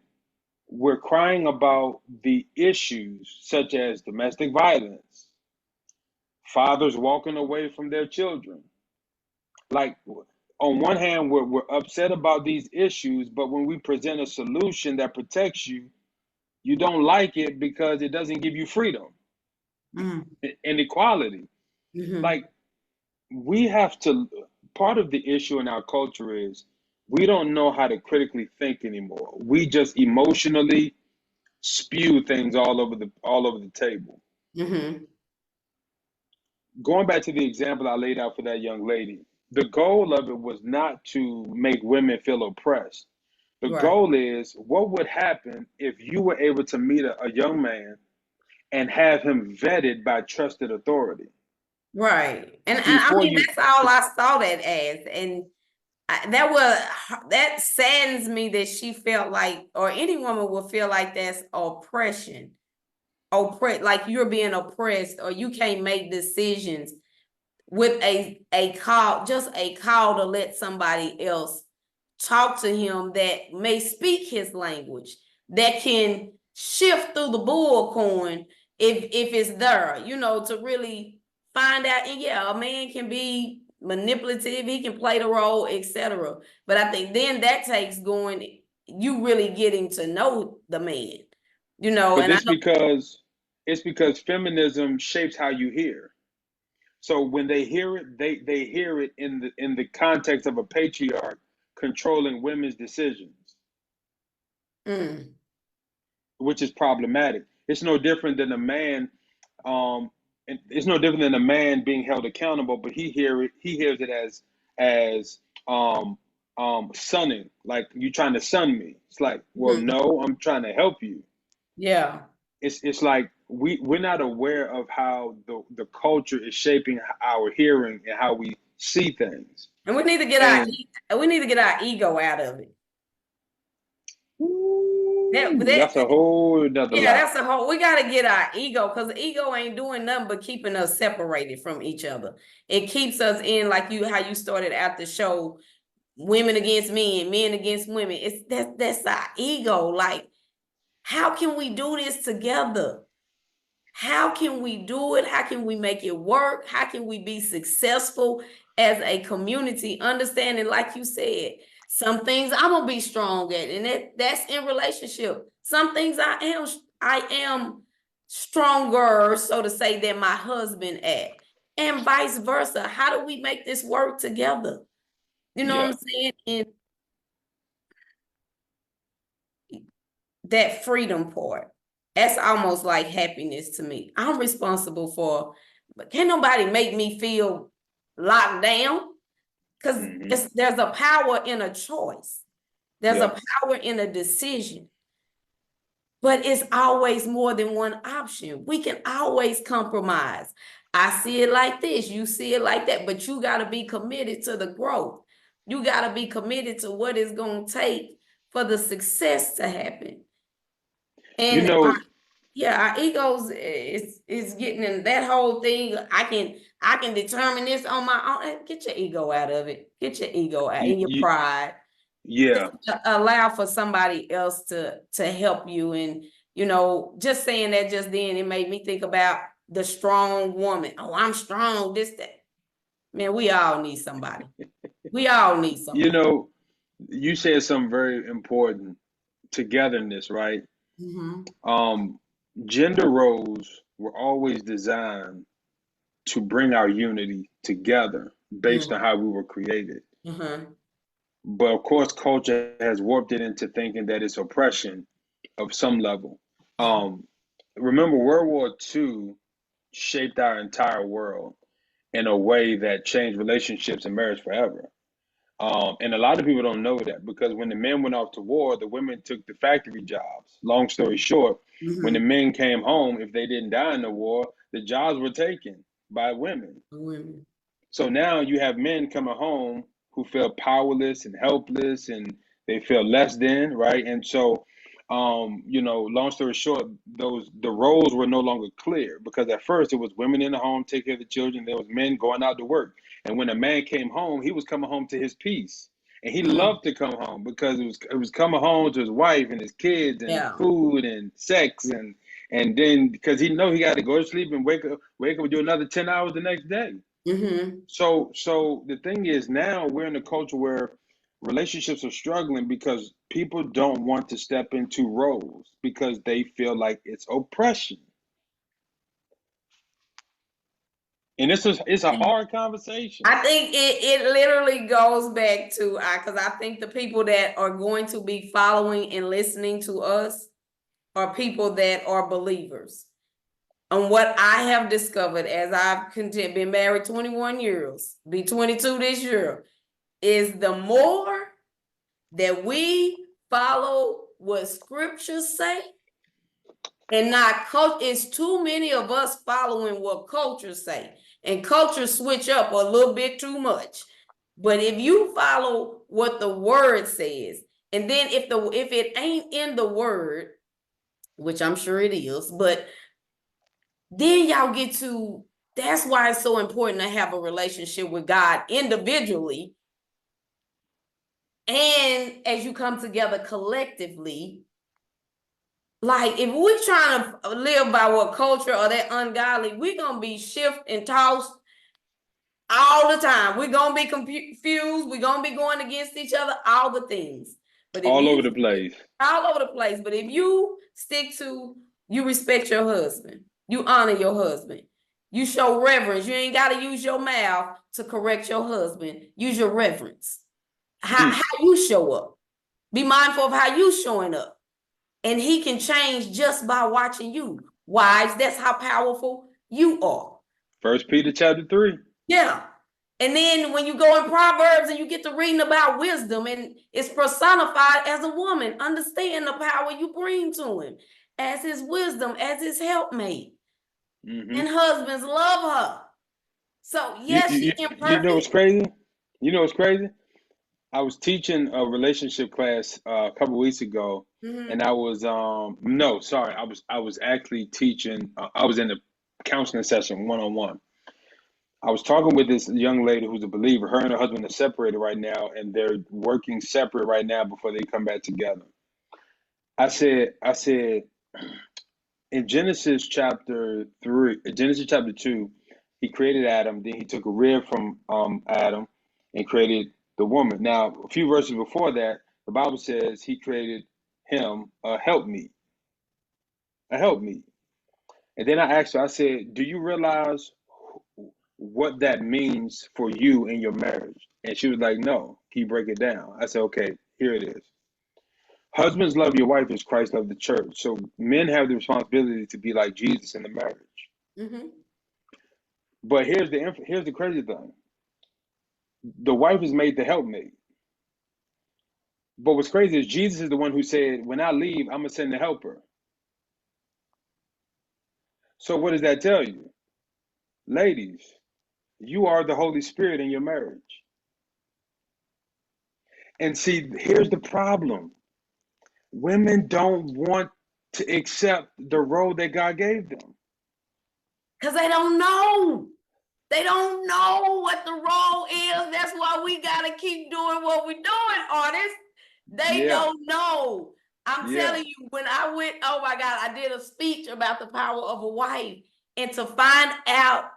we're crying about the issues such as domestic violence, fathers walking away from their children. Like, on one hand, we're upset about these issues, but when we present a solution that protects you, you don't like it because it doesn't give you freedom and equality. Mm-hmm. Like, we have to, part of the issue in our culture is we don't know how to critically think anymore. We just emotionally spew things all over the table. Mm-hmm. Going back to the example I laid out for that young lady, the goal of it was not to make women feel oppressed. The Right. goal is, what would happen if you were able to meet a young man and have him vetted by trusted authority Right. And I before mean, you. that's all I saw that as. And that saddens me that she felt like, or any woman would feel like that's oppression. Like you're being oppressed, or you can't make decisions with a call, just a call to let somebody else talk to him that may speak his language, that can shift through the bullcorn if it's there, to really find out. And yeah, a man can be manipulative, he can play the role, etc. But I think then that takes you really getting to know the man, But and I this know. because it's because feminism shapes how you hear. So when they hear it, they hear it in the context of a patriarch controlling women's decisions, Mm, which is problematic. It's no different than a man, and it's no different than a man being held accountable, but he hears it as sunning, like you trying to sun me. It's like, well, mm, no, I'm trying to help you. yeah. It's like we're not aware of how the culture is shaping our hearing and how we see things. And we need to get And our ego out of it. that's a whole another Yeah, lot. that's a whole. We got to get our ego, because the ego ain't doing nothing but keeping us separated from each other. It keeps us in, like how you started out the show, women against men, men against women. That's our ego. Like, how can we do this together? How can we do it? How can we make it work? How can we be successful as a community? Understanding, like you said, some things I'm gonna be strong at, and that's in relationship. Some things I am stronger, so to say, than my husband at, and vice versa. How do we make this work together? You know what I'm saying? And that freedom part, that's almost like happiness to me. I'm responsible for, but can't nobody make me feel locked down, because there's a power in a choice. There's a power in a decision. But it's always more than one option. We can always compromise. I see it like this, you see it like that, but you got to be committed to the growth. You got to be committed to what it's going to take for the success to happen. And our egos is getting in that whole thing. I can determine this on my own. Get your ego out of it. Get your ego out and your pride. Yeah. Allow for somebody else to help you. And just saying that just then, it made me think about the strong woman. Oh, I'm strong. This, that. Man, we all need somebody. We all need somebody. You said something very important. Togetherness, right? Gender roles were always designed to bring our unity together based on how we were created. But of course, culture has warped it into thinking that it's oppression of some level. Remember, World War II shaped our entire world in a way that changed relationships and marriage forever. And a lot of people don't know that, because when the men went off to war, the women took the factory jobs. Long story short, when the men came home, if they didn't die in the war, the jobs were taken by women. So now you have men coming home who feel powerless and helpless, and they feel less than, right? And so, long story short, the roles were no longer clear, because at first it was women in the home take care of the children, there was men going out to work. And when a man came home, he was coming home to his peace. And he loved to come home, because it was coming home to his wife and his kids and food and sex, and then because he know he got to go to sleep and wake up and do another 10 hours the next day. So the thing is, now we're in a culture where relationships are struggling because people don't want to step into roles because they feel like it's oppression. And it's a hard conversation. I think it literally goes back to, because I think the people that are going to be following and listening to us are people that are believers. And what I have discovered as I've been married 21 years, be 22 this year, is the more that we follow what scriptures say, and not it's too many of us following what culture say, and culture switch up a little bit too much. But if you follow what the word says, and then if it ain't in the word, which I'm sure it is, but then y'all get to, that's why it's so important to have a relationship with God individually. And as you come together collectively, like if we're trying to live by what culture or that ungodly, we're going to be shift and tossed all the time. We're going to be confused. We're going to be going against each other, all the things. But all over the place. All over the place. But if you stick to, you respect your husband, you honor your husband, you show reverence. You ain't got to use your mouth to correct your husband. Use your reverence. How you show up. Be mindful of how you showing up. And he can change just by watching you. Wives, that's how powerful you are. 1 Peter chapter 3. Yeah. And then when you go in Proverbs and you get to reading about wisdom, and it's personified as a woman, understand the power you bring to him. as his wisdom, as his helpmate. Mm-hmm. And husbands love her. So yes, she You know what's imperfect. crazy? You know what's crazy? I was teaching a relationship class a couple weeks ago, and I was no, sorry, I was actually teaching. I was in a counseling session 1-on-1. I was talking with this young lady who's a believer. Her and her husband are separated right now, and they're working separate right now before they come back together. I said, in Genesis chapter 2, he created Adam. Then he took a rib from Adam and created the woman. Now, a few verses before that, the Bible says he created him a helpmeet, a helpmeet. And then I asked her, I said, do you realize what that means for you in your marriage? And she was like, no. Can you break it down? I said, okay, here it is. Husbands, love your wife as Christ loved the church. So men have the responsibility to be like Jesus in the marriage. Mm-hmm. But here's the crazy thing. The wife is made the helpmate. But what's crazy is Jesus is the one who said, when I leave, I'm going to send the helper. So what does that tell you? Ladies, you are the Holy Spirit in your marriage. And see, here's the problem. Women don't want to accept the role that God gave them. Because they don't know. They don't know what the role is. That's why we got to keep doing what we're doing, artists. They don't know. I'm telling you, when I went, oh my God, I did a speech about the power of a wife. And to find out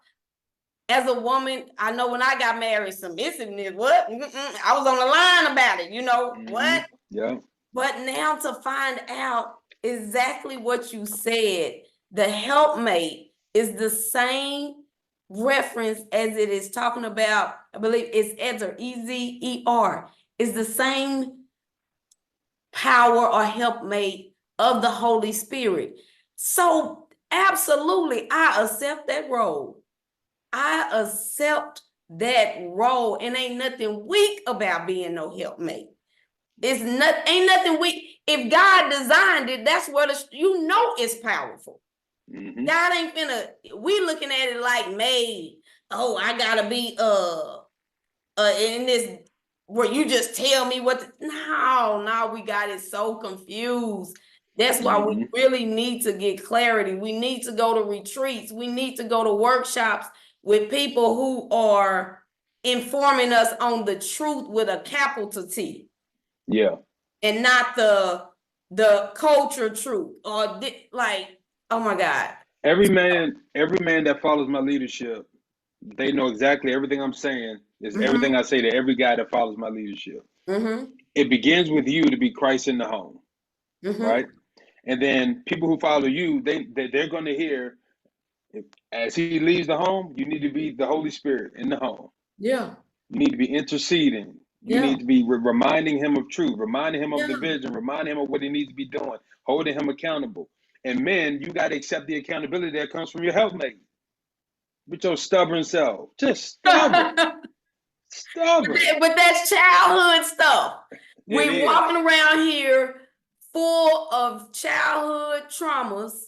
as a woman, I know when I got married, submissiveness, what? I was on the line about it, you know, what? Yeah. But now to find out exactly what you said, the helpmate is the same reference as it is talking about, I believe it's Ezer, E-Z-E-R, is the same power or helpmate of the Holy Spirit. So absolutely, I accept that role. I accept that role, and ain't nothing weak about being no helpmate. It's ain't nothing weak. If God designed it, that's what you know it's powerful. Mm-hmm. God ain't finna. We looking at it like made. Oh, I gotta be in this where you just tell me what. No, we got it so confused. That's why we really need to get clarity. We need to go to retreats. We need to go to workshops with people who are informing us on the truth with a capital T. Yeah. And not the culture truth or like, oh my God. Every man that follows my leadership, they know exactly everything I'm saying is everything I say to every guy that follows my leadership. It begins with you to be Christ in the home, right? And then people who follow you, they're going to hear, as he leaves the home, you need to be the Holy Spirit in the home. Yeah. You need to be interceding. You need to be reminding him of truth, reminding him of the vision, reminding him of what he needs to be doing, holding him accountable. And men, you got to accept the accountability that comes from your helpmate. With your stubborn self. Just stubborn. Stubborn. But that's childhood stuff. We walking around here full of childhood traumas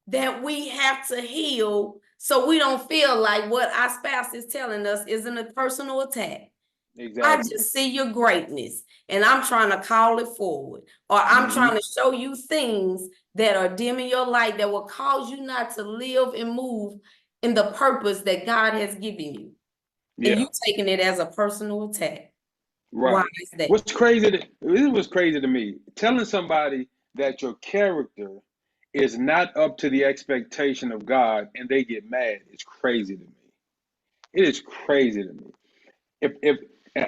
that we have to heal so we don't feel like what our spouse is telling us isn't a personal attack. Exactly. I just see your greatness and I'm trying to call it forward, or I'm trying to show you things that are dim in your light that will cause you not to live and move in the purpose that God has given you. Yeah. And you taking it as a personal attack. Right. Why is that? This was crazy to me. Telling somebody that your character is not up to the expectation of God and they get mad is crazy to me. It is crazy to me. If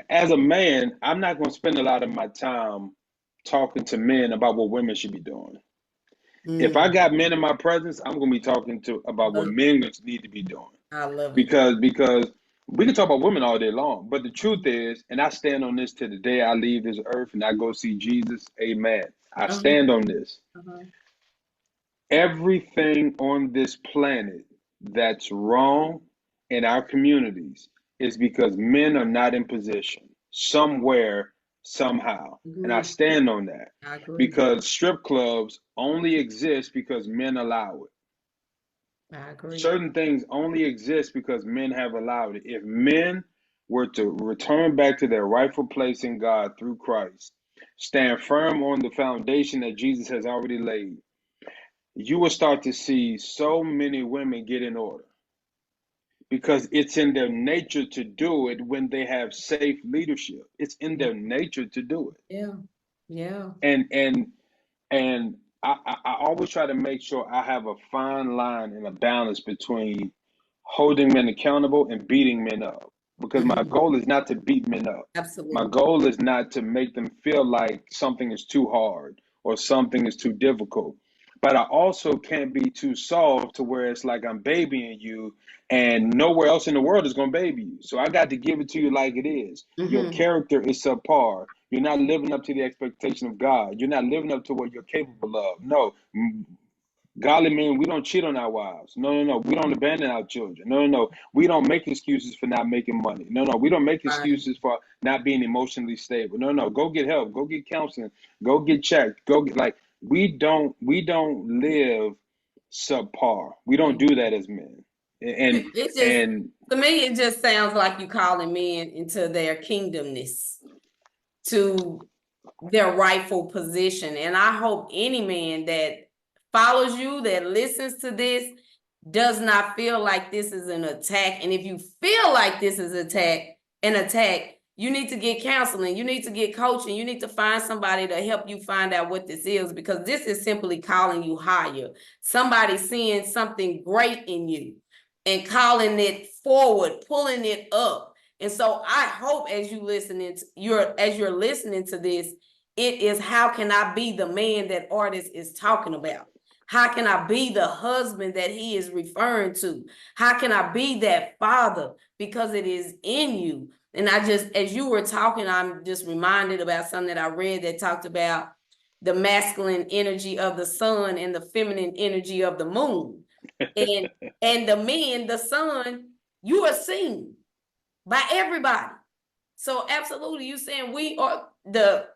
as a man, I'm not going to spend a lot of my time talking to men about what women should be doing. If I got men in my presence, I'm going to be talking about what men need to be doing. I love it. Because we can talk about women all day long, but the truth is, and I stand on this to the day I leave this earth and I go see Jesus, amen. I stand on this. Everything on this planet that's wrong in our communities is because men are not in position somewhere somehow. And I Agree. stand on that I agree. because strip clubs only exist because men allow it. I agree. Certain things only exist because men have allowed it. If men were to return back to their rightful place in God through Christ, stand firm on the foundation that Jesus has already laid, you will start to see so many women get in order because it's in their nature to do it when they have safe leadership. It's in their nature to do it. Yeah. Yeah. And I always try to make sure I have a fine line and a balance between holding men accountable and beating men up. Because my Mhm. goal is not to beat men up. My Absolutely. goal is not to make them feel like something is too hard or something is too difficult. But I also can't be too soft to where it's like I'm babying you and nowhere else in the world is going to baby you. So I got to give it to you like it is. Your Mm-hmm. character is subpar. You're not living up to the expectation of God. You're not living up to what you're capable of. No, godly men, we don't cheat on our wives. No, no, no. We don't abandon our children. No, no, no. We don't make excuses for not making money. No, no. We don't make Right. excuses for not being emotionally stable. No, no. Go get help. Go get counseling. Go get checked. Go get like we don't live subpar. We don't do that as men. And It just, and to me, it just sounds like you calling men into their kingdomness, to their rightful position. And I hope any man that follows you, that listens to this, does not feel like this is an attack. And if you feel like this is an attack, you need to get counseling, you need to get coaching, you need to find somebody to help you find out what this is, because this is simply calling you higher. Somebody seeing something great in you and calling it forward, pulling it up. And so I hope as you're listening to this, it is, how can I be the man that artist is talking about? How can I be the husband that he is referring to? How can I be that father? Because it is in you. And I just, as you were talking, I'm just reminded about something that I read that talked about the masculine energy of the sun and the feminine energy of the moon. And the men, the sun, you are seen by everybody. So absolutely, you saying we are the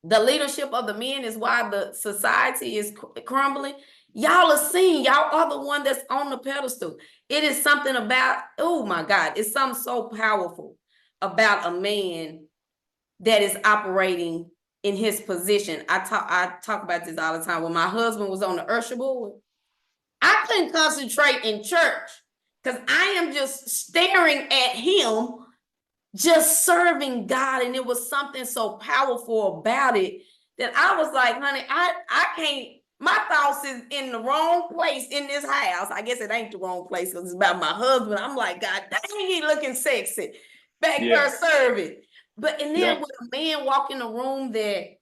leadership of the men is why the society is crumbling. Y'all are seen. Y'all are the one that's on the pedestal. It is something about, oh my God, it's something so powerful about a man that is operating in his position. I talk about this all the time. When my husband was on the usher board, I couldn't concentrate in church because I am just staring at him, just serving God. And it was something so powerful about it that I was like, honey, I can't, my thoughts is in the wrong place in this house. I guess it ain't the wrong place because it's about my husband. I'm like, God dang, he looking sexy back yeah, there serving. But and then yep. when a man walk in a room that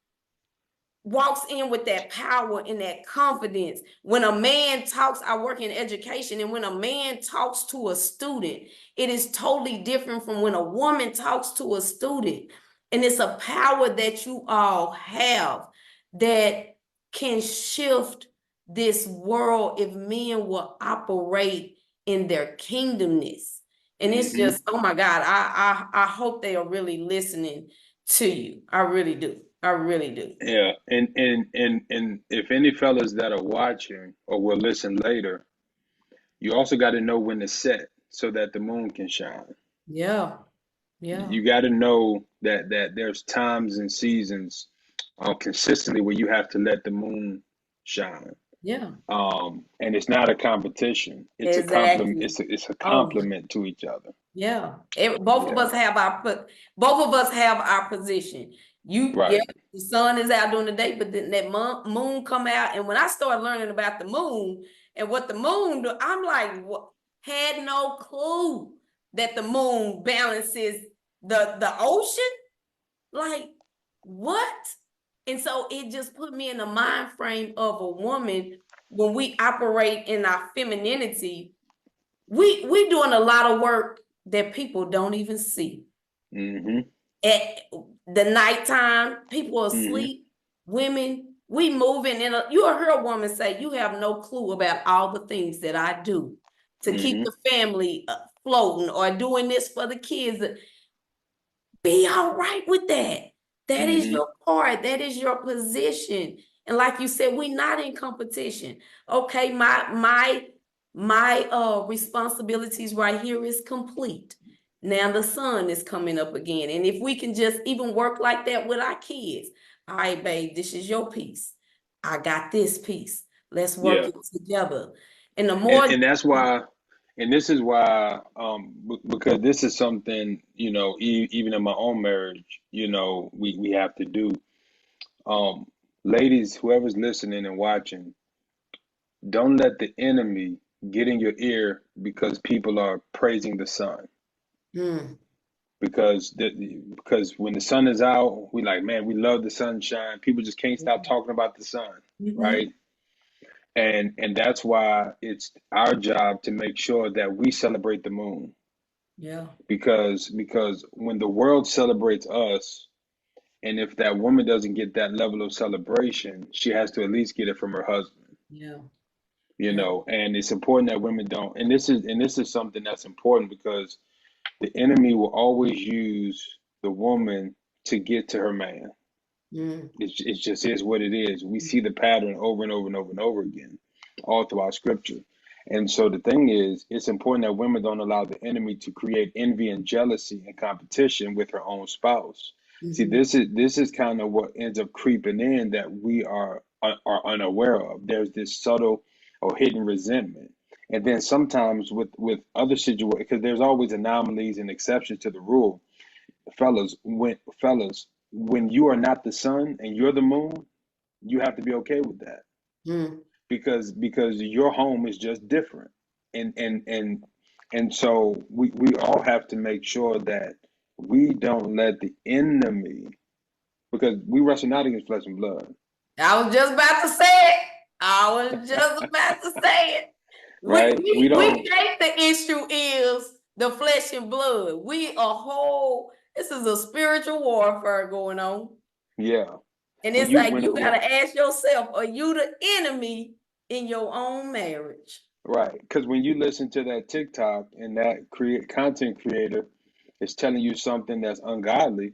walks in with that power and that confidence. When a man talks, I work in education, and when a man talks to a student, it is totally different from when a woman talks to a student. And it's a power that you all have that can shift this world if men will operate in their kingdomness. And it's Mm-hmm. just, oh my God, I hope they are really listening to you. I really do. I really do. Yeah, and if any fellas that are watching or will listen later, you also got to know when to set so that the moon can shine. Yeah. Yeah. You got to know that there's times and seasons consistently where you have to let the moon shine. Yeah. And it's not a competition. It's a compliment. Exactly. It's a Oh, compliment to each other. yeah. Both of Yeah. us have our position. Yeah, Right. the sun is out during the day, but then that moon come out. And when I started learning about the moon and what the moon do, I'm like, what? Had no clue that the moon balances the ocean. Like, what? And so it just put me in the mind frame of a woman. When we operate in our femininity, we doing a lot of work that people don't even see. Mm-hmm. At the nighttime, people are Mm-hmm. asleep. Women, we moving in. You'll hear a woman say, "You have no clue about all the things that I do to keep Mm-hmm. the family floating, or doing this for the kids." Be all right with that. That is your part. That is your position. And like you said, we're not in competition. Okay, my responsibilities right here is complete. Now the sun is coming up again. And if we can just even work like that with our kids. All right, babe, this is your piece. I got this piece. Let's work it together. And the more and that's why, and this is why, because this is something, even in my own marriage, we have to do. Um, Ladies, whoever's listening and watching, don't let the enemy get in your ear because people are praising the sun. Because when the sun is out, we like, man, we love the sunshine. People just can't stop talking about the sun, right? And that's why it's our job to make sure that we celebrate the moon. Yeah. Because when the world celebrates us, and if that woman doesn't get that level of celebration, she has to at least get it from her husband. Yeah. And it's important that women don't. And this is something that's important because the enemy will always use the woman to get to her man. It just is what it is. We see the pattern over and over and over and over again, all throughout scripture. And so the thing is, it's important that women don't allow the enemy to create envy and jealousy and competition with her own spouse. See, this is kind of what ends up creeping in that we are unaware of. There's this subtle or hidden resentment. And then sometimes with other situations, because there's always anomalies and exceptions to the rule. Fellas, when you are not the sun and you're the moon, you have to be okay with that. Because your home is just different. And so we all have to make sure that we don't let the enemy, because we wrestle not against flesh and blood. I was just about to say it. Right? We think the issue is the flesh and blood. This is a spiritual warfare going on. Yeah. And it's you gotta ask yourself, are you the enemy in your own marriage? Right. Because when you listen to that TikTok and that content creator is telling you something that's ungodly,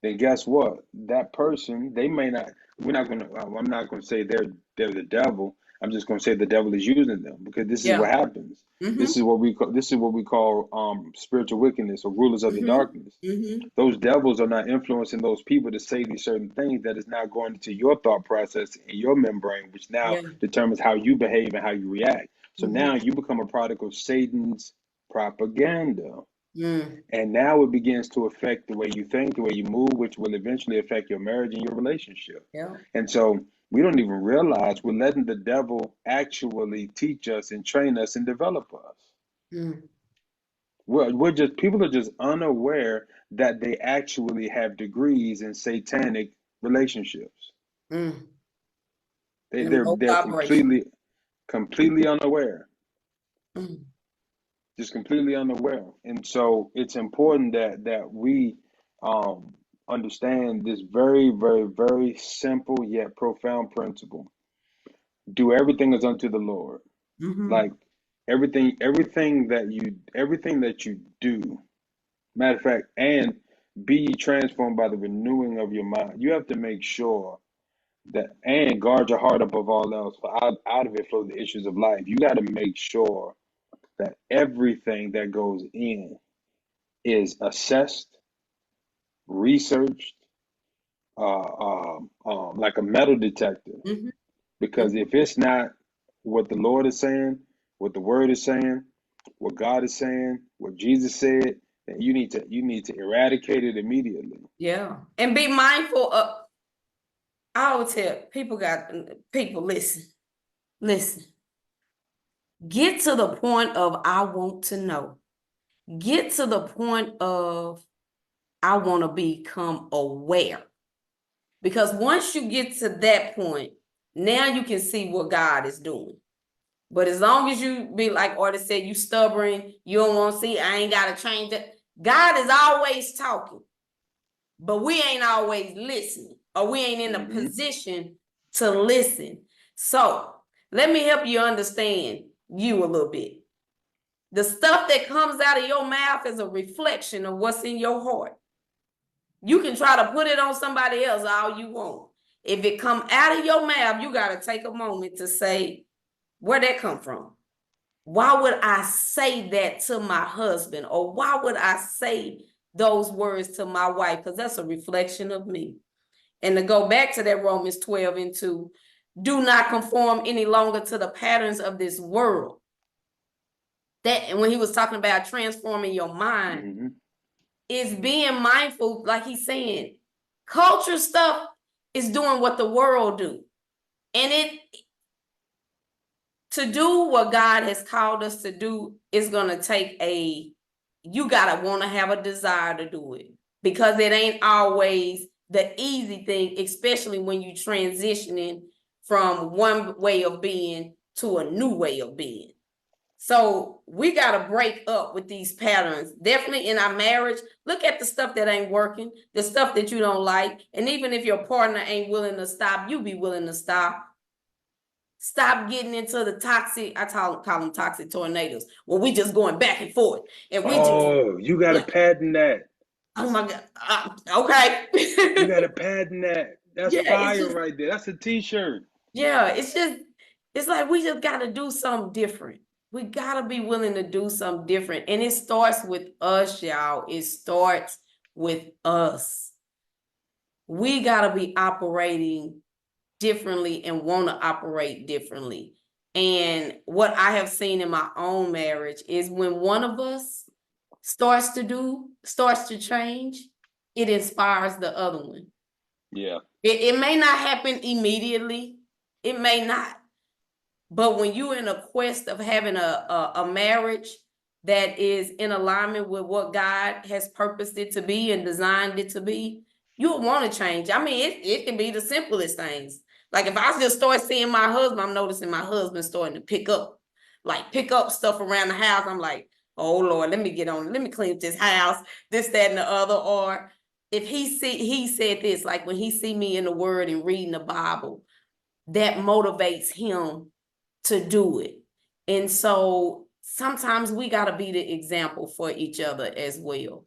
then guess what? That person, they may not. I'm not gonna say they're the devil. I'm just gonna say the devil is using them, because this is what happens. This is what we call spiritual wickedness, or rulers of the darkness. Those devils are not influencing those people to say these certain things that is now going into your thought process and your membrane, which now determines how you behave and how you react. So now you become a product of Satan's propaganda. And now it begins to affect the way you think, the way you move, which will eventually affect your marriage and your relationship. And so we don't even realize we're letting the devil actually teach us and train us and develop us. People are just unaware that they actually have degrees in satanic relationships. They're completely unaware. Just completely unaware. And so it's important that we understand this very, very, very simple yet profound principle. Do everything as unto the Lord. Like everything that you do. Matter of fact, and be ye transformed by the renewing of your mind. You have to make sure that, and guard your heart above all else, for out of it flow the issues of life. You got to make sure that everything that goes in is assessed, researched, like a metal detector. Because if it's not what the Lord is saying, what the Word is saying, what God is saying, what Jesus said, then you need to eradicate it immediately. Yeah, and be mindful of. I would tell people, listen. Get to the point of I want to know. Get to the point of I want to become aware. Because once you get to that point, now you can see what God is doing. But as long as you be like Artie said, you stubborn, you don't want to see, I ain't got to change it. God is always talking, but we ain't always listening, or we ain't in a position to listen. So let me help you understand you a little bit. The stuff that comes out of your mouth is a reflection of what's in your heart. You can try to put it on somebody else all you want. If it come out of your mouth, you got to take a moment to say, where'd that come from? Why would I say that to my husband? Or why would I say those words to my wife? Because that's a reflection of me. And to go back to that Romans 12:2, do not conform any longer to the patterns of this world. That, and when he was talking about transforming your mind, is being mindful, like he's saying, culture stuff is doing what the world do. And to do what God has called us to do is going to take you got to want to have a desire to do it, because it ain't always the easy thing, especially when you transitioning from one way of being to a new way of being. So we got to break up with these patterns. Definitely in our marriage, look at the stuff that ain't working, the stuff that you don't like. And even if your partner ain't willing to stop, you be willing to stop. Stop getting into the toxic, I call them toxic tornadoes, where we just going back and forth. And we you got to patent that. Oh my God. Okay. You got to patent that. That's Yeah, fire right there. That's a t-shirt. Yeah, it's like we just got to do something different. We got to be willing to do something different. And it starts with us, y'all. It starts with us. We got to be operating differently and want to operate differently. And what I have seen in my own marriage is when one of us starts to change, it inspires the other one. Yeah. It may not happen immediately. It may not. But when you're in a quest of having a marriage that is in alignment with what God has purposed it to be and designed it to be, you'll want to change. I mean, it can be the simplest things. Like if I just start seeing my husband, I'm noticing my husband starting to pick up stuff around the house. I'm like, oh Lord, let me clean up this house, this, that, and the other. Or if he said this, like when he see me in the word and reading the Bible, that motivates him to do it. And so sometimes we got to be the example for each other as well.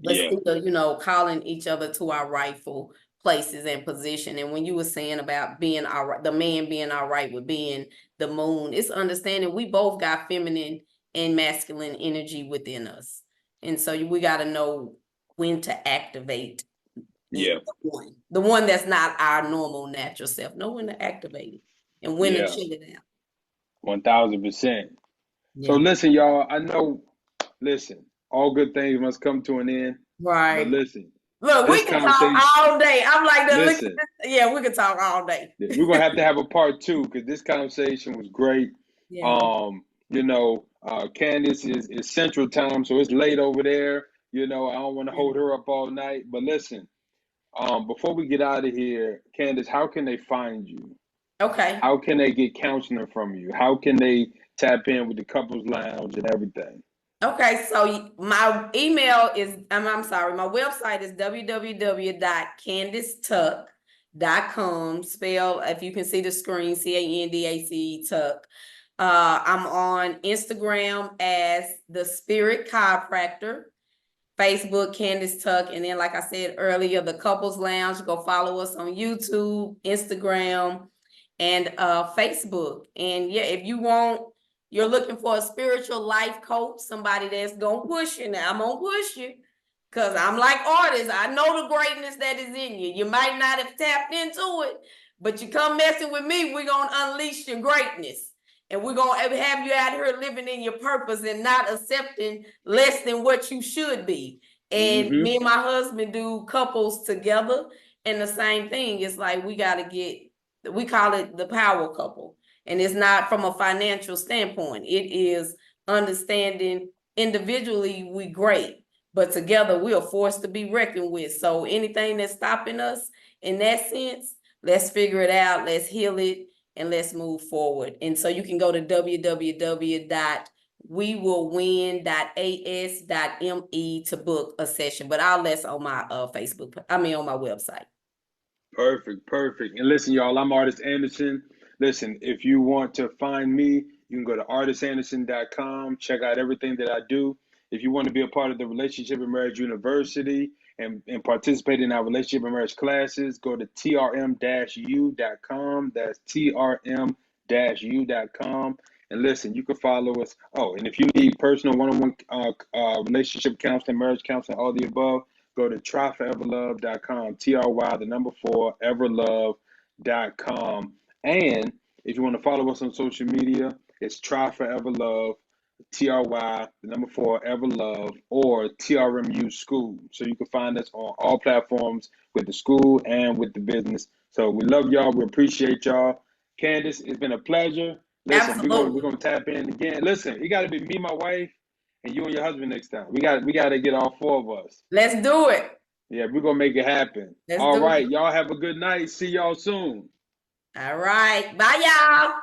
But still, calling each other to our rightful places and position. And when you were saying about being the man being all right with being the moon, it's understanding we both got feminine and masculine energy within us. And so we got to know when to activate the one that's not our normal natural self. Know when to activate it and when to chill it out. 1000%. So listen, y'all, I know, all good things must come to an end. Right. But listen. Look, we can talk all day. I'm like, listen, we can talk all day. We're going to have a part 2 because this conversation was great. Yeah. Candace is Central Time, so it's late over there. I don't want to hold her up all night. But listen, before we get out of here, Candace, how can they find you? Okay. How can they get counseling from you? How can they tap in with the couples lounge and everything? Okay, so my email is, my website is www.candacetuck.com. Spell, if you can see the screen, Candace Tuck. I'm on Instagram as The Spirit Chiropractor, Facebook Candace Tuck, and then like I said earlier, the Couples Lounge. Go follow us on YouTube, Instagram, and Facebook. And yeah, if you're looking for a spiritual life coach, somebody that's gonna push you. Now I'm gonna push you because I'm like artists. I know the greatness that is in you. You might not have tapped into it, but you come messing with me, we're gonna unleash your greatness. And we're gonna have you out here living in your purpose and not accepting less than what you should be. And me and my husband do couples together, and the same thing. It's like we call it the power couple. And it's not from a financial standpoint. It is understanding individually we great, but together we are forced to be reckoned with. So anything that's stopping us in that sense, let's figure it out, let's heal it, and let's move forward. And so you can go to www.wewillwin.as.me to book a session, but I'll list on my on my website. Perfect. And listen, y'all, I'm Artist Anderson. Listen, if you want to find me, you can go to artistanderson.com, check out everything that I do. If you want to be a part of the Relationship and Marriage University, and participate in our relationship and marriage classes, go to trm-u.com. That's trm-u.com. And listen, you can follow us. Oh, and if you need personal one-on-one relationship counseling, marriage counseling, all the above, go to tryforeverlove.com. TRY, the number 4, everlove.com. And if you want to follow us on social media, it's Try Forever Love, TRY, the number 4, Everlove, or TRMU School. So you can find us on all platforms with the school and with the business. So we love y'all. We appreciate y'all. Candace, it's been a pleasure. Listen, we're gonna tap in again. Listen, it got to be me, my wife, and you and your husband next time. We got to get all 4 of us. Let's do it. Yeah, we're gonna make it happen. All right, y'all have a good night. See y'all soon. All right, bye, y'all.